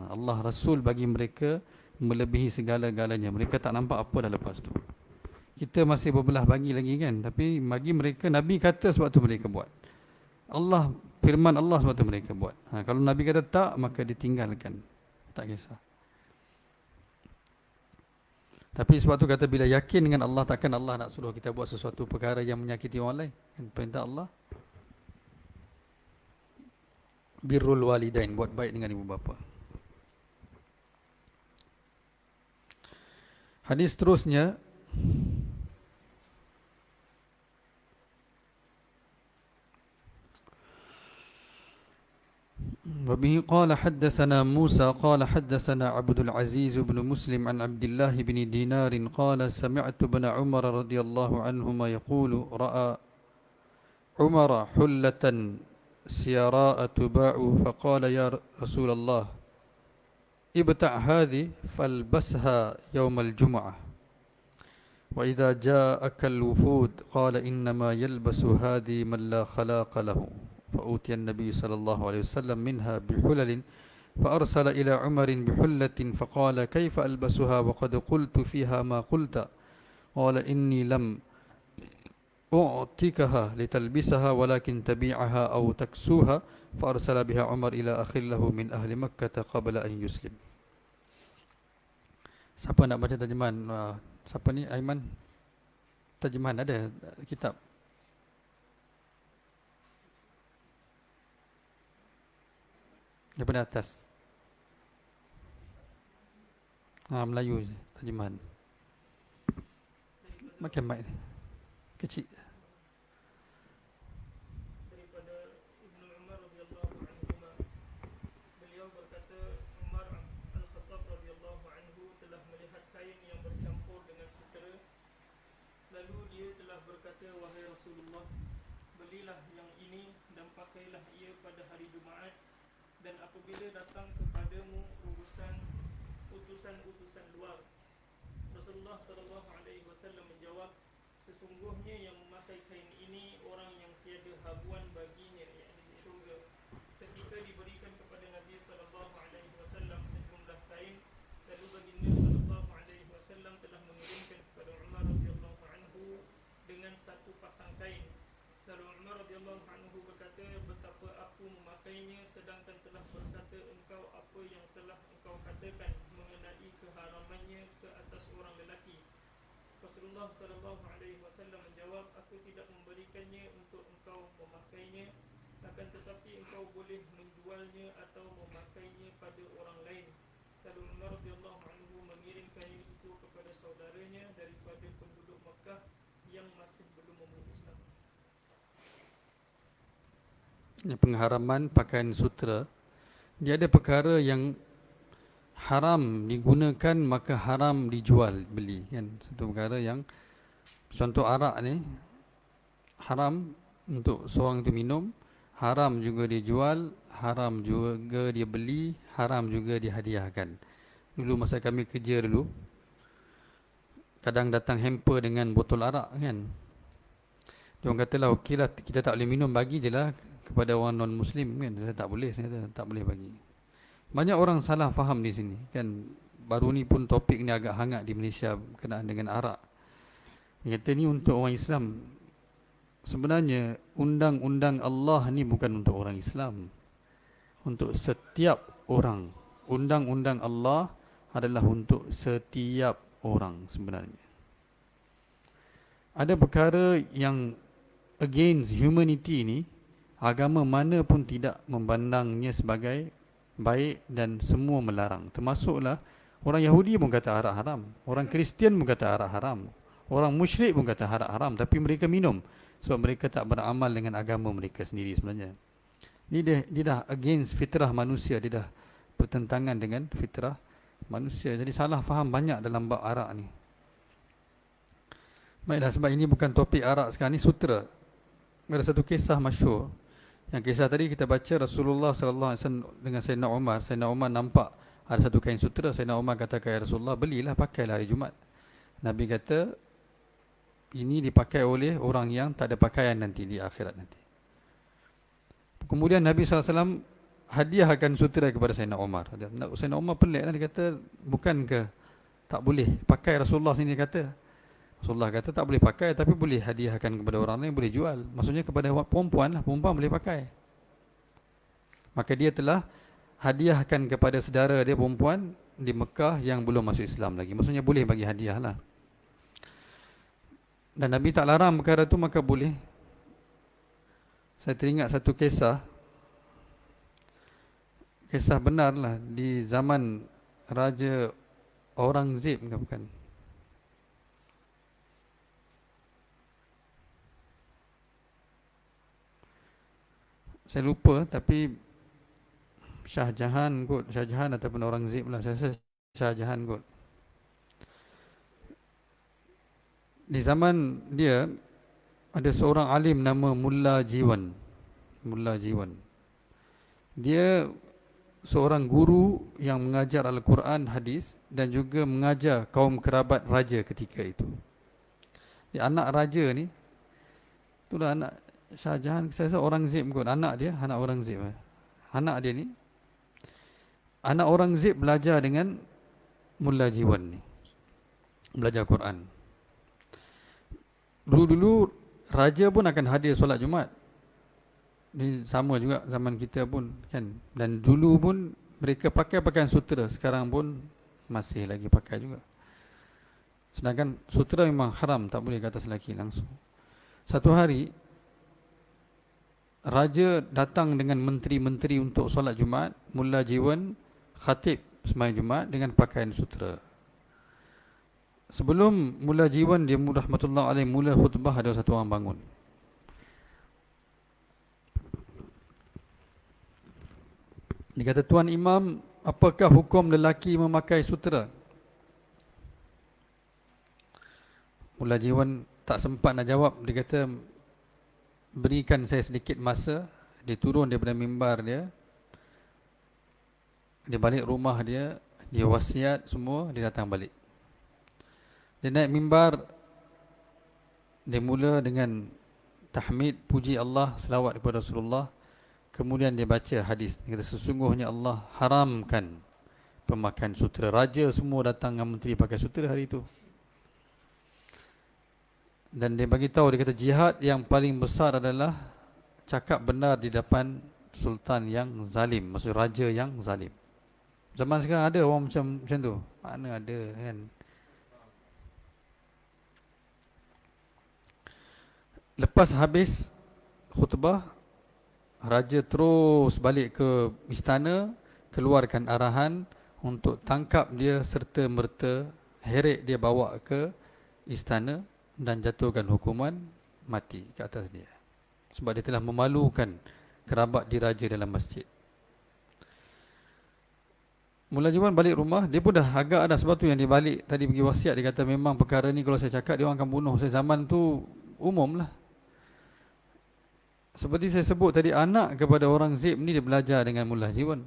Allah Rasul bagi mereka melebihi segala-galanya. Mereka tak nampak apa dah lepas tu. Kita masih berbelah bagi lagi kan. Tapi bagi mereka, Nabi kata sebab tu mereka buat. Allah, firman Allah sebab tu mereka buat. Kalau Nabi kata tak, maka ditinggalkan. Tak kisah. Tapi sebab tu kata bila yakin dengan Allah, takkan Allah nak suruh kita buat sesuatu perkara yang menyakiti orang lain. Perintah Allah birrul walidain, buat baik dengan ibu bapa. Hadis seterusnya وبه قال حدثنا موسى قال حدثنا عبد العزيز بن مسلم عن عبد الله بن دينار قال سمعت ابن عمر رضي الله عنهما يقول رأى عمر حلة سيراء تباع فقال يا رسول الله ابتع هذه فالبسها يوم الجمعة وإذا جاءك الوفود قال إنما يلبس هذه من لا خلاق له فأوتي النبي صلى الله عليه وسلم منها بحلل فأرسل إلى عمر بحلة فقال كيف ألبسها وقد قلت فيها ما قلت قال إني لم أعطيكها لتلبسها ولكن تبيعها أو تكسوها فأرسل بها عمر إلى أخ له من أهل مكة قبل أن يسلم. Siapa nak baca terjemahan? Siapa ni? Aiman? Terjemahan ada kitab? Daripada atas. Melayu je, terjemahan. Makan mic ni. Kecil. Daripada Ibnu Umar radhiyallahu anhuma, beliau berkata Umar Al-Khattab radhiyallahu anhu telah melihat kain yang bercampur dengan sutera. Lalu dia telah berkata, wahai Rasulullah, belilah yang ini dan pakailah ia pada hari Jumaat, dan apabila datang kepadamu utusan-utusan luar. Rasulullah sallallahu alaihi wasallam menjawab, sesungguhnya yang memakai kain ini orang yang tiada habuan baginya, yakni di syurga. Ketika diberikan kepada Nabi sallallahu alaihi wasallam sejumlah kain, lalu baginda sallallahu alaihi wasallam telah mengirimkan kepada Umar radhiyallahu anhu dengan satu pasang kain. Lalu Umar radhiyallahu anhu berkata, betapa aku memakainya, sedangkan telah berkata engkau apa yang telah engkau katakan mengenai keharamannya ke atas orang lelaki. Rasulullah sallallahu alaihi wasallam menjawab, aku tidak memberikannya untuk engkau memakainya, akan tetapi engkau boleh menjualnya atau memakainya pada orang lain. Lalu Umar radhiyallahu anhu mengirim kain itu kepada saudaranya daripada penduduk Makkah yang masih belum memeluk Islam. Pengharaman pakaian sutra, dia ada perkara yang haram digunakan maka haram dijual beli, kan. Satu perkara yang contoh arak ni haram untuk seorang itu minum, haram juga dia jual, haram juga dia beli, haram juga dia hadiahkan. Dulu masa kami kerja dulu, kadang datang hamper dengan botol arak, kan. Dia orang katalah okeylah kita tak boleh minum, bagi je lah kepada orang non-Muslim, kan. Saya tak boleh, saya kata tak boleh bagi. Banyak orang salah faham di sini, kan. Baru ni pun topik ni agak hangat di Malaysia berkenaan dengan arak. Dia kata ni untuk orang Islam. Sebenarnya undang-undang Allah ni bukan untuk orang Islam, untuk setiap orang. Undang-undang Allah adalah untuk setiap orang sebenarnya. Ada perkara yang against humanity ni, agama mana pun tidak memandangnya sebagai baik dan semua melarang. Termasuklah orang Yahudi pun kata arak haram, orang Kristian pun kata arak haram, orang musyrik pun kata arak haram, tapi mereka minum sebab mereka tak beramal dengan agama mereka sendiri sebenarnya. Dia dah against fitrah manusia, dia dah bertentangan dengan fitrah manusia. Jadi salah faham banyak dalam bab arak ni. Baiklah, sebab ini bukan topik arak sekarang ni, sutra. Ada satu kisah masyhur. Yang kisah tadi kita baca Rasulullah sallallahu alaihi wasallam dengan Sayyidina Umar. Sayyidina Umar nampak ada satu kain sutra. Sayyidina Umar kata kepada Rasulullah, belilah, pakailah hari Jumaat. Nabi kata, ini dipakai oleh orang yang tak ada pakaian nanti di akhirat nanti. Kemudian Nabi SAW hadiahkan sutra kepada Sayyidina Umar. Sayyidina Umar pelik lah, dia kata, bukankah tak boleh pakai? Rasulullah sini kata, Rasulullah kata tak boleh pakai, tapi boleh hadiahkan kepada orang lain, boleh jual. Maksudnya kepada perempuan lah, perempuan boleh pakai. Maka dia telah hadiahkan kepada saudara dia perempuan di Mekah yang belum masuk Islam lagi. Maksudnya boleh bagi hadiah lah. Dan Nabi tak larang perkara tu, maka boleh. Saya teringat satu kisah benar lah, di zaman Raja Aurangzeb, bukan? Saya lupa, tapi Shah Jahan ataupun Aurangzeb lah. Saya rasa Shah Jahan kot. Di zaman dia ada seorang alim nama Mullah Jiwan. Dia seorang guru yang mengajar Al-Quran, hadis, dan juga mengajar kaum kerabat raja ketika itu. Anak raja ni, itulah anak Shah Jahan, saya rasa Aurangzeb kot, anak Aurangzeb. Anak dia ni, anak Aurangzeb belajar dengan Mullah Jiwan ni, belajar Quran. Dulu raja pun akan hadir solat Jumaat. Ini sama juga zaman kita pun, kan. Dan dulu pun mereka pakai pakaian sutera, sekarang pun masih lagi pakai juga. Sedangkan sutera memang haram, tak boleh ke atas lelaki langsung. Satu hari raja datang dengan menteri-menteri untuk solat Jumaat. Mullah Jiwan khatib sembahyang Jumaat dengan pakaian sutera. Sebelum Mullah Jiwan dia rahmatullah alaih mula khutbah, ada satu orang bangun. Dia kata, Tuan Imam, apakah hukum lelaki memakai sutera? Mullah Jiwan tak sempat nak jawab. Dia kata, berikan saya sedikit masa. Dia turun daripada mimbar dia, dia balik rumah dia, dia wasiat semua, dia datang balik. Dia naik mimbar, dia mula dengan tahmid, puji Allah, selawat kepada Rasulullah. Kemudian dia baca hadis. Dia kata, sesungguhnya Allah haramkan pemakaian sutera. Raja semua datang dengan menteri pakai sutera hari itu. Dan dia bagi tahu, dia kata, jihad yang paling besar adalah cakap benar di depan sultan yang zalim, maksud raja yang zalim. Zaman sekarang ada orang macam tu? Mana ada, kan? Lepas habis khutbah, raja terus balik ke istana, keluarkan arahan untuk tangkap dia serta merta, heret dia bawa ke istana dan jatuhkan hukuman mati ke atas dia. Sebab dia telah memalukan kerabat diraja dalam masjid. Mullah Jiwan balik rumah, dia pun dah agak ada sebab tu yang dia balik tadi pergi wasiat. Dia kata memang perkara ni kalau saya cakap dia orang akan bunuh saya. Zaman tu umum lah. Seperti saya sebut tadi, anak kepada orang Zib ni dia belajar dengan Mullah Jiwan.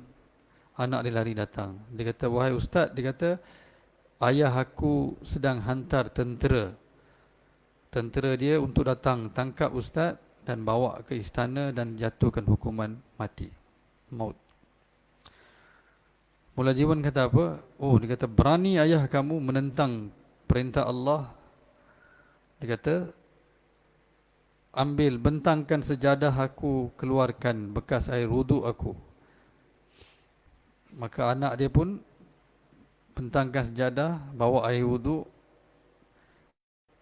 Anak dia lari datang. Dia kata, wahai ustaz, dia kata, ayah aku sedang hantar tentera. Tentera dia untuk datang tangkap ustaz dan bawa ke istana dan jatuhkan hukuman mati, maut. Mullah Jiwan kata apa? Oh, dia kata, berani ayah kamu menentang perintah Allah. Dia kata, ambil, bentangkan sejadah aku, keluarkan bekas air wuduk aku. Maka anak dia pun bentangkan sejadah, bawa air wuduk.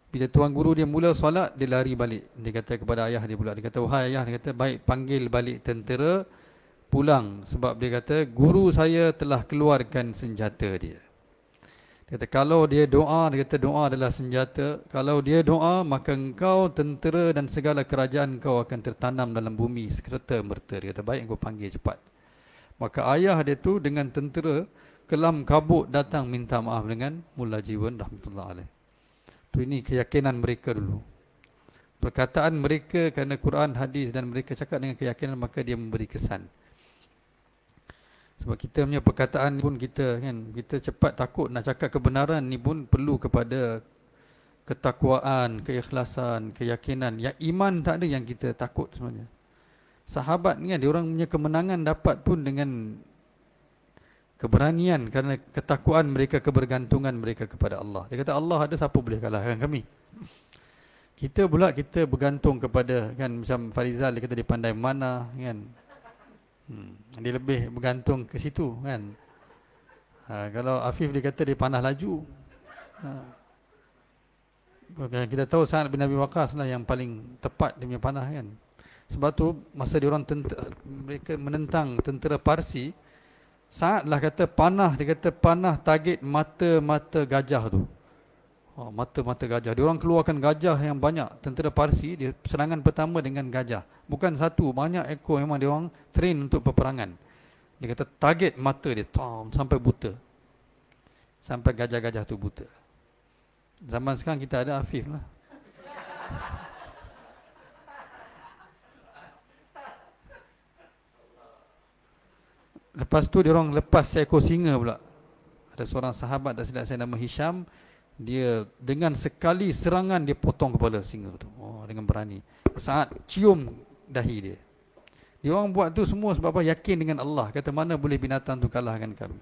Bila tuan guru dia mula solat, dia lari balik. Dia kata kepada ayah dia pula, dia kata, wahai ayah, dia kata, baik, panggil balik tentera, pulang. Sebab dia kata, guru saya telah keluarkan senjata dia. Dia kata, kalau dia doa, dia kata doa adalah senjata. Kalau dia doa, maka engkau, tentera dan segala kerajaan engkau akan tertanam dalam bumi serta merta. Dia kata, baik, engkau panggil cepat. Maka ayah dia tu dengan tentera kelam kabut datang minta maaf dengan Mullah Jiwan rahmatullah alaih. Tu ini keyakinan mereka dulu. Perkataan mereka kerana Quran, hadis dan mereka cakap dengan keyakinan, maka dia memberi kesan. Sebab kita punya perkataan pun kita kan, kita cepat takut nak cakap kebenaran ni pun perlu kepada ketakwaan, keikhlasan, keyakinan. Yang iman tak ada yang kita takut sebenarnya. Sahabat ni kan, dia orang punya kemenangan dapat pun dengan keberanian kerana ketakwaan mereka, kebergantungan mereka kepada Allah. Dia kata Allah ada, siapa boleh kalahkan kami? Kita pula kita bergantung kepada kan, macam Farizal dia kata dia pandai mana kan. Dia lebih bergantung ke situ kan. Kalau Afif dia kata dia panah laju. Kita tahu Sa'ad bin Abi Waqqas lah yang paling tepat dia punya panah kan. Sebab tu masa dia orang mereka menentang tentera Parsi, Sa'ad lah kata panah, dia kata panah target mata-mata gajah tu. Mata-mata gajah. Dia orang keluarkan gajah yang banyak. Tentera Parsi, dia serangan pertama dengan gajah. Bukan satu, banyak ekor. Memang dia orang train untuk peperangan. Dia kata target mata dia sampai buta. Sampai gajah-gajah tu buta. Zaman sekarang kita ada Afif lah. Lepas tu dia orang lepas seekor singa pula. Ada seorang sahabat, tak silap saya, nama Hisham. Dia dengan sekali serangan dia potong kepala singa tu. Dengan berani. Saat cium dahi dia. Dia orang buat tu semua sebab apa? Yakin dengan Allah. Kata mana boleh binatang tu kalahkan kami.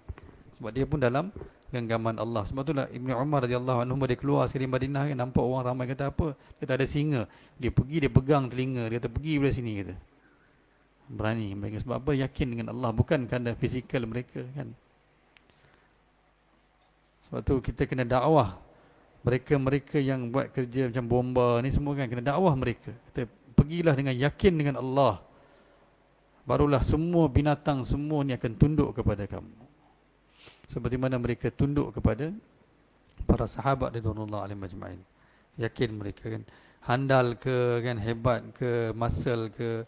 Sebab dia pun dalam genggaman Allah. Sebab itulah Ibnu Umar radhiyallahu anhu dia keluar sekali Madinah kan, nampak orang ramai, kata apa? Kata ada singa. Dia pergi, dia pegang telinga. Dia kata pergi belah sini kata. Berani mereka sebab apa? Yakin dengan Allah, bukan kerana fizikal mereka kan. Sebab tu kita kena dakwah mereka-mereka yang buat kerja macam bomba ni semua kan, kena dakwah mereka. Kita pergilah dengan yakin dengan Allah. Barulah semua binatang semua ni akan tunduk kepada kamu. Seperti mana mereka tunduk kepada para sahabat radhiyallahu alaihim ajma'in. Yakin mereka kan. Handal ke kan, hebat ke, muscle ke.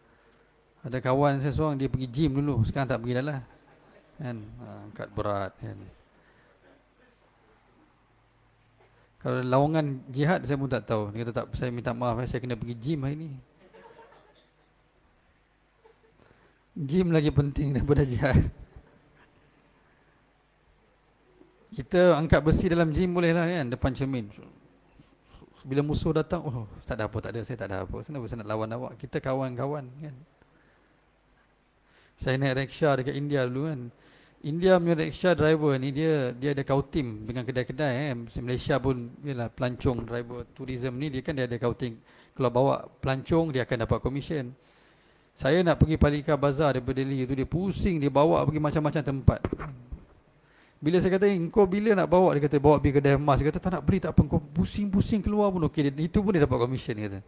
Ada kawan saya seorang dia pergi gym dulu, sekarang tak pergi dah lah. Kan, angkat berat kan. Kalau lawangan jihad saya pun tak tahu. Dia kata tak, saya minta maaf saya kena pergi gym hari ni. Gym lagi penting daripada jihad. Kita angkat besi dalam gym boleh lah kan, depan cermin. Bila musuh datang, tak ada apa, tak ada, saya tak ada apa. Kenapa saya nak lawan awak? Kita kawan-kawan kan. Saya naik rickshaw dekat India dulu kan. India punya rickshaw driver ni dia ada kautim dengan kedai-kedai Malaysia pun yalah, pelancong driver tourism ni dia kan dia ada kauting. Kalau bawa pelancong dia akan dapat komisen. Saya nak pergi Palika Bazar daripada Delhi tu, dia pusing, dia bawa pergi macam-macam tempat. Bila saya kata engkau bila nak bawa, dia kata bawa pergi kedai emas. Dia kata tak nak beli tak apa, kau pusing-pusing keluar pun okey. Itu pun dia dapat komisen kata.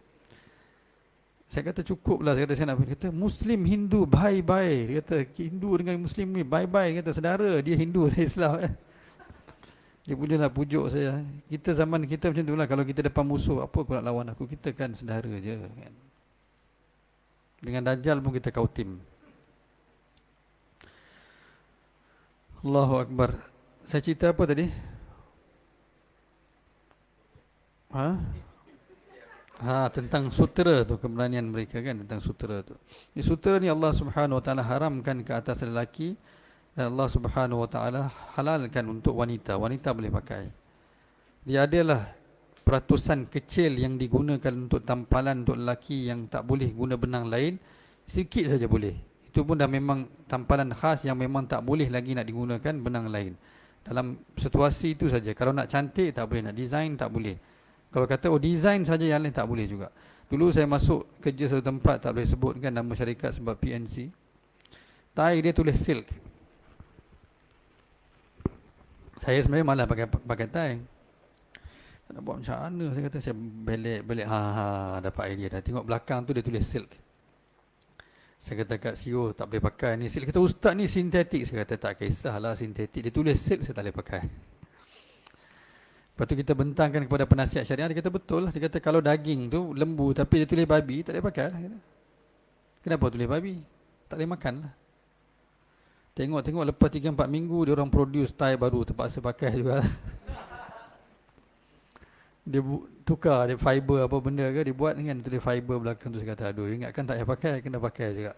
Saya kata cukup lah, saya kata saya nak pergi. Dia kata Muslim Hindu bye-bye. Dia kata Hindu dengan Muslim ni bye-bye. Dia kata saudara, dia Hindu, saya Islam Dia punya nak pujuk saya. Kita zaman kita macam tu lah. Kalau kita depan musuh, apa kau nak lawan aku? Kita kan saudara je kan. Dengan Dajjal pun kita kautim. Allahu Akbar. Saya cerita apa tadi? Tentang sutera tu, keberanian mereka kan, tentang sutera tu. Di sutera ni Allah Subhanahu Wa Taala haramkan ke atas lelaki, dan Allah Subhanahu Wa Taala halalkan untuk wanita. Wanita boleh pakai. Dia adalah peratusan kecil yang digunakan untuk tampalan untuk lelaki yang tak boleh guna benang lain, sikit saja boleh. Itu pun dah memang tampalan khas yang memang tak boleh lagi nak digunakan benang lain. Dalam situasi itu saja. Kalau nak cantik tak boleh, nak design tak boleh. Kalau kata design saja yang lain tak boleh juga. Dulu saya masuk kerja satu tempat, tak boleh sebutkan nama syarikat sebab PNC. Tai dia tulis silk. Saya sebenarnya malas pakai tai. Tak nak buat macam mana. Saya kata saya balik dapat idea dah. Tengok belakang tu dia tulis silk. Saya kata kat CEO tak boleh pakai ni silk. Kata ustaz ni sintetik. Saya kata tak kisahlah sintetik. Dia tulis silk saya tak boleh pakai. Lepas tu kita bentangkan kepada penasihat syariah. Dia kata betul lah. Dia kata kalau daging tu lembu tapi dia tulis babi, tak boleh pakai lah. Kenapa tulis babi? Tak boleh makan lah. Tengok lepas 3-4 minggu dia orang produce tie baru, terpaksa pakai juga lah. Dia tukar dia fiber apa benda ke, dia buat dengan tulis fiber belakang tu. Saya kata aduh, ingatkan tak payah pakai, kena pakai juga.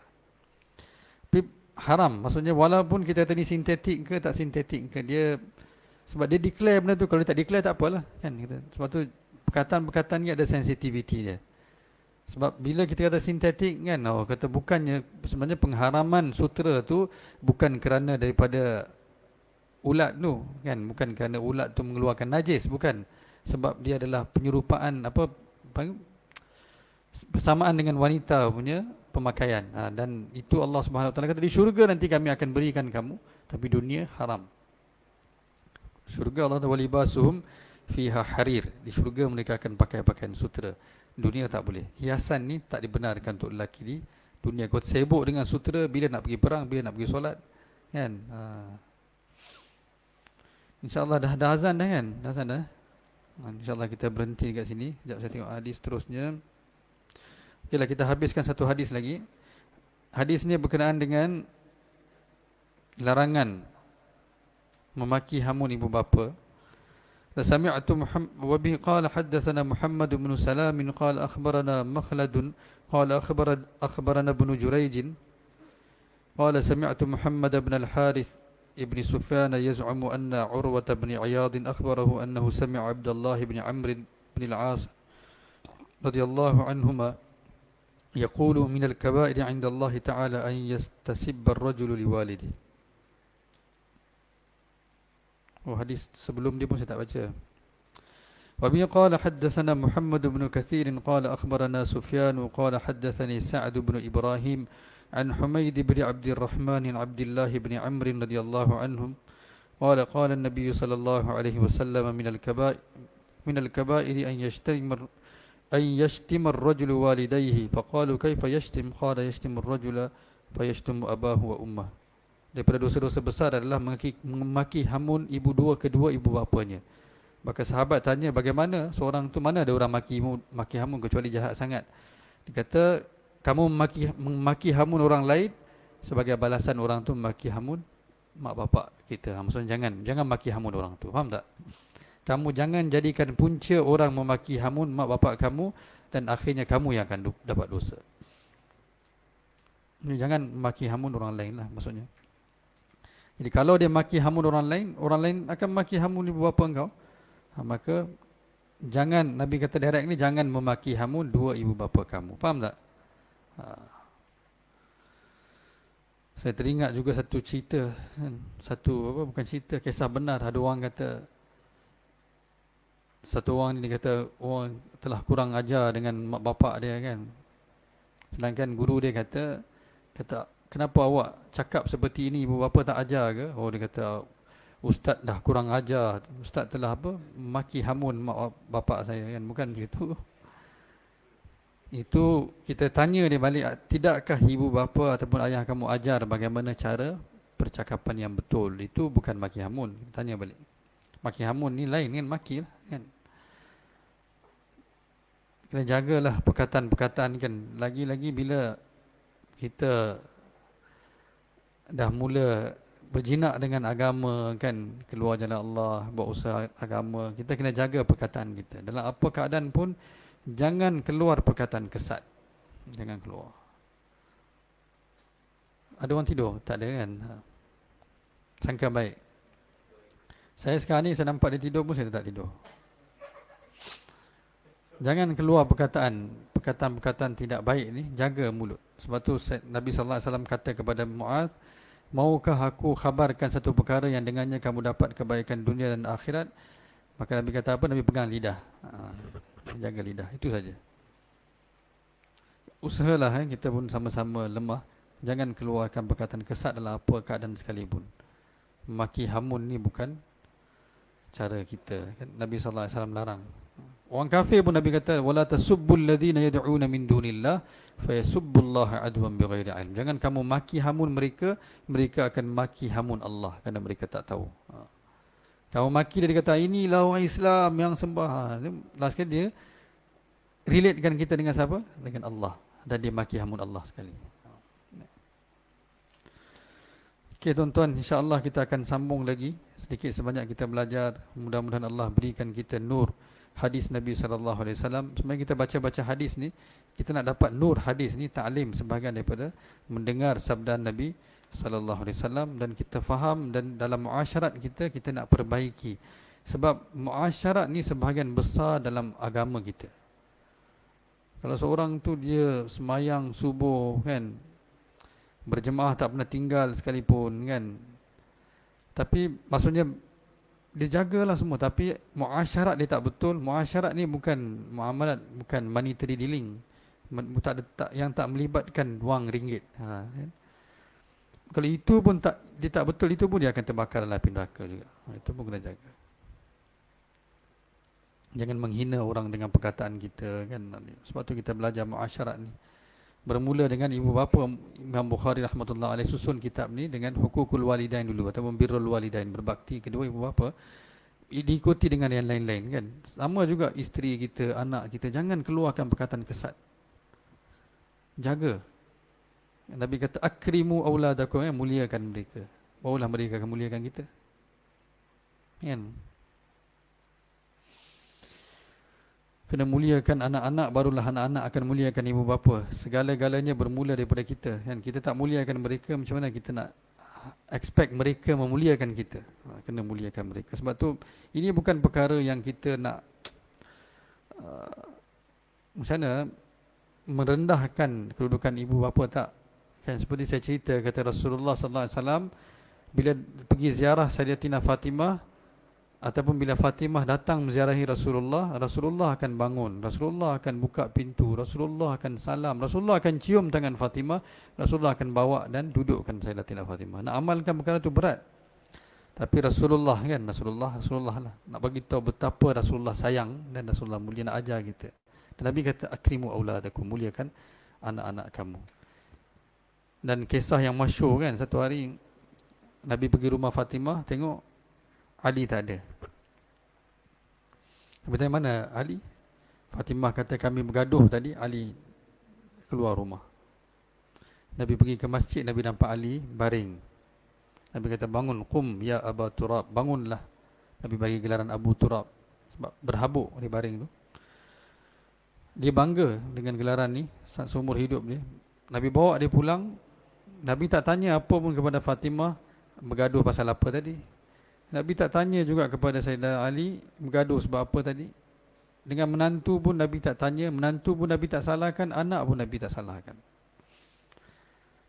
Tapi haram, maksudnya walaupun kita kata ni sintetik ke tak sintetik ke, dia sebab dia declare benda tu. Kalau dia tak declare tak apalah kan. Sebab tu perkataan-perkataan ni ada sensitivity dia. Sebab bila kita kata sintetik kan, kata bukannya, sebenarnya pengharaman sutera tu bukan kerana daripada ulat tu kan, bukan kerana ulat tu mengeluarkan najis, bukan. Sebab dia adalah penyerupaan persamaan dengan wanita punya pemakaian. Dan itu Allah Subhanahu Wa Taala kata di syurga nanti kami akan berikan kamu, tapi dunia haram. Syurga Allah Ta'ala walibasuhum fiha harir. Di syurga mereka akan pakai pakaian sutera. Dunia tak boleh. Hiasan ni tak dibenarkan untuk lelaki di dunia. Kau sibuk dengan sutera bila nak pergi perang, bila nak pergi solat kan. InsyaAllah dah azan dah kan. Dah azan dah. InsyaAllah kita berhenti kat sini. Sekejap saya tengok hadis terusnya. Okeylah, kita habiskan satu hadis lagi. Hadis ni berkenaan dengan larangan memaki hamun ibu bapa. Sami'tu wa bihi qala haddatsana Muhammad bin Salam qala akhbarana Makhlad qala akhbarana Ibn Jurayj qala sami'tu Muhammad bin al-Harith ibn Sufyan yaz'umu anna Urwah bin Iyad akhbarahu annahu sami'a Abdullah bin Amr bin al-As radhiyallahu anhuma yaqulu min al-kaba'ir 'inda Allah ta'ala an yastasibba ar-rajulu liwalidihi. hadis sebelum dia pun saya tak baca. Wa bi qala haddatsana Muhammad bin Katsir qala akhbarana Sufyan qala haddatsani Sa'd bin Ibrahim an Humayd bin Abdurrahman bin Abdullah bin Amr radhiyallahu anhum qala qala an-nabiy sallallahu alaihi wasallam min al-kaba'ir an yashtima ar-rajulu walidayhi faqalu kayfa yashtim qala yashtimu ar-rajula fayashtimu abahu wa ummah. Daripada dosa-dosa besar adalah memaki hamun kedua ibu bapanya. Maka sahabat tanya, bagaimana seorang tu, mana ada orang maki hamun kecuali jahat sangat. Dia kata, kamu memaki hamun orang lain sebagai balasan orang tu memaki hamun mak bapak kita. Maksudnya jangan maki hamun orang tu. Faham tak? Kamu jangan jadikan punca orang memaki hamun mak bapak kamu dan akhirnya kamu yang akan dapat dosa. Jangan maki hamun orang lain lah maksudnya. Jadi kalau dia maki hamun orang lain akan maki hamun ibu bapa engkau. Maka jangan, Nabi kata direct ni, jangan memaki hamun dua ibu bapa kamu. Faham tak? Saya teringat juga satu cerita, bukan cerita, kisah benar. Ada orang kata, satu orang ni dia kata orang telah kurang ajar dengan mak bapak dia kan. Sedangkan guru dia kata kenapa awak cakap seperti ini, ibu bapa tak ajar ke? Dia kata ustaz dah kurang ajar, ustaz telah maki hamun mak bapak saya kan. Bukan begitu. Itu kita tanya dia balik, tidakkah ibu bapa ataupun ayah kamu ajar bagaimana cara percakapan yang betul? Itu bukan maki hamun. Kita tanya balik. Maki hamun ni lain kan, maki lah kan. Kita jagalah perkataan-perkataan kan. Lagi-lagi bila kita dah mula berjinak dengan agama kan, keluar jalan Allah, buat usaha agama, kita kena jaga perkataan kita. Dalam apa keadaan pun jangan keluar perkataan kesat. Jangan keluar. Ada orang tidur? Tak ada kan? Sangka baik. Saya sekarang ni saya nampak dia tidur pun saya tak tidur. Jangan keluar perkataan-perkataan tidak baik ni, jaga mulut. Sebab tu Nabi sallallahu alaihi wasallam kata kepada Muaz, maukah aku khabarkan satu perkara yang dengannya kamu dapat kebaikan dunia dan akhirat? Maka Nabi kata apa? Nabi pegang lidah. Jaga lidah, itu saja. Usahalah kita pun sama-sama lemah, jangan keluarkan perkataan kesat dalam apa keadaan sekalipun. Maki hamun ni bukan cara kita. Nabi sallallahu alaihi wasallam larang. Orang kafir pun Nabi kata, wala tasubbul ladzina yad'una min dunillah fayasubbullaha adwan bighairi ilm. Jangan kamu maki hamun mereka, mereka akan maki hamun Allah kerana mereka tak tahu. Kamu maki dia kata inilah orang Islam yang sembah. Last sekali dia relatekan kita dengan siapa? Dengan Allah, dan dia maki hamun Allah sekali. Okey tuan-tuan, insya-Allah kita akan sambung lagi sedikit sebanyak kita belajar. Mudah-mudahan Allah berikan kita nur hadis Nabi sallallahu alaihi wasallam. Sebenarnya kita baca-baca hadis ni, kita nak dapat nur hadis ni, ta'lim sebahagian daripada mendengar sabda Nabi sallallahu alaihi wasallam, dan kita faham, dan dalam muasyarat kita nak perbaiki. Sebab muasyarat ni sebahagian besar dalam agama kita. Kalau seorang tu dia semayang subuh kan, berjemaah tak pernah tinggal sekalipun kan, tapi maksudnya dia jagalah semua, tapi muasyarat dia tak betul. Muasyarat ni bukan muamalat, bukan monetary dealing, yang tak melibatkan wang ringgit. Kan? Kalau itu pun dia tak betul, itu pun dia akan terbakar dalam api neraka juga. Itu pun kena jaga. Jangan menghina orang dengan perkataan kita kan. Sebab tu kita belajar muasyarat ni. Bermula dengan ibu bapa. Imam Bukhari rahmatullah alaih susun kitab ni dengan hukukul walidain dulu, ataupun birrul walidain, berbakti kedua ibu bapa. Diikuti dengan yang lain-lain kan. Sama juga isteri kita, anak kita, jangan keluarkan perkataan kesat. Jaga. Nabi kata akrimu auladakum, muliakan mereka. Barulah mereka akan muliakan kita. Kan? Kena muliakan anak-anak, barulah anak-anak akan muliakan ibu bapa. Segala-galanya bermula daripada kita kan. Kita tak muliakan mereka, macam mana kita nak expect mereka memuliakan kita? Kena muliakan mereka. Sebab tu ini bukan perkara yang kita nak macam mana merendahkan kedudukan ibu bapa, tak kan. Seperti saya cerita, kata Rasulullah sallallahu alaihi wasallam bila pergi ziarah Sayyidatina Fatimah, ataupun bila Fatimah datang menziarahi Rasulullah, Rasulullah akan bangun, Rasulullah akan buka pintu, Rasulullah akan salam, Rasulullah akan cium tangan Fatimah, Rasulullah akan bawa dan dudukkan Sayyidatina Fatimah. Nak amalkan perkara itu berat. Tapi Rasulullah kan, Rasulullah lah nak bagi tahu betapa Rasulullah sayang dan Rasulullah mulia, nak ajar kita. Dan Nabi kata akrimu auladakum, muliakan anak-anak kamu. Dan kisah yang masyhur kan, satu hari Nabi pergi rumah Fatimah, tengok Ali tak ada. Bertanya mana Ali? Fatimah kata kami bergaduh tadi, Ali keluar rumah. Nabi pergi ke masjid, Nabi nampak Ali baring. Nabi kata bangun, qum ya Aba Turab, bangunlah. Nabi bagi gelaran Abu Turab sebab berhabuk dia baring tu. Dia bangga dengan gelaran ni seumur hidup dia. Nabi bawa dia pulang. Nabi tak tanya apa pun kepada Fatimah bergaduh pasal apa tadi. Nabi tak tanya juga kepada Sayyidina Ali bergaduh sebab apa tadi. Dengan menantu pun Nabi tak tanya, menantu pun Nabi tak salahkan, anak pun Nabi tak salahkan.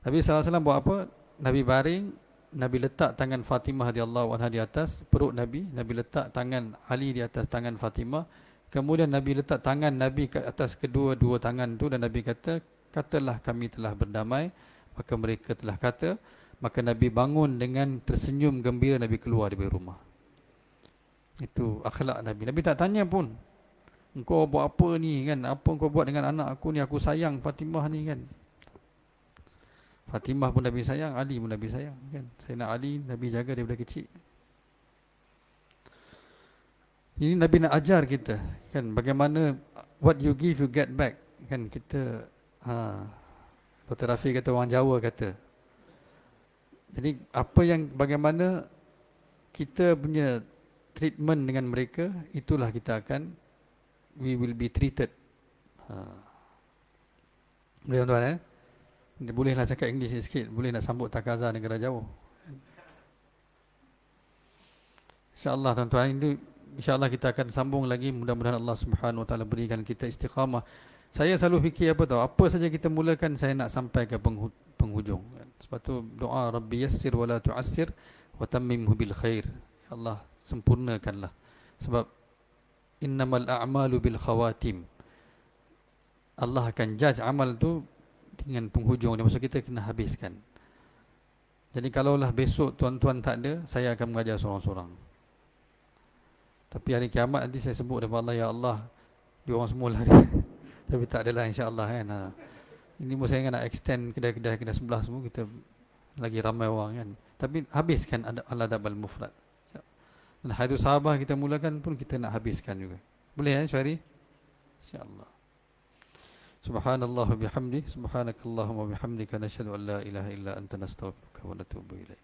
Nabi SAW buat apa? Nabi baring, Nabi letak tangan Fatimah radhiyallahu anha di atas perut Nabi, Nabi letak tangan Ali di atas tangan Fatimah, kemudian Nabi letak tangan Nabi ke atas kedua-dua tangan tu, dan Nabi kata, katalah kami telah berdamai. Maka mereka telah kata. Maka Nabi bangun dengan tersenyum gembira, Nabi keluar dari rumah. Itu akhlak Nabi. Nabi tak tanya pun, engkau buat apa ni kan? Apa engkau buat dengan anak aku ni? Aku sayang Fatimah ni kan. Fatimah pun Nabi sayang, Ali pun Nabi sayang kan. Sayyidina Ali Nabi jaga daripada kecil. Ini Nabi nak ajar kita kan, bagaimana what you give you get back kan. Kita Dr. Rafi kata, orang Jawa kata, Jadi apa yang bagaimana kita punya treatment dengan mereka, itulah kita akan, we will be treated. Boleh tuan-tuan bolehlah cakap English sikit, boleh nak sambut takaza negara jauh. InsyaAllah tuan-tuan, itu InsyaAllah kita akan sambung lagi. Mudah-mudahan Allah Subhanahu Wa Taala berikan kita istiqamah. Saya selalu fikir apa saja kita mulakan, saya nak sampai ke penghujung. Sebab tu doa, Rabbi yassir wa la tu'assir wa tammimhu bil khair. Ya Allah, sempurnakanlah. Sebab innamal a'malu bil khawatim. Allah akan judge amal tu dengan penghujung dia. Maksud kita kena habiskan. Jadi kalaulah besok tuan-tuan tak ada, saya akan mengajar seorang-seorang. Tapi hari kiamat nanti saya sebut kepada Allah, ya Allah, dia orang semua lari. Tapi tak adalah, insya-Allah kan. Ini pun saya nak extend kedai-kedai sebelah semua, kita lagi ramai orang kan. Tapi habiskan al-adab al-mufrad. Dan hadis sahabah kita mulakan pun kita nak habiskan juga. Boleh Syahri? Insya-Allah. Subhanallah bihamdi, subhanakallahumma bihamdika, nashhadu an la ilaha illa anta, nastaghfiruka wa natubu ilaik.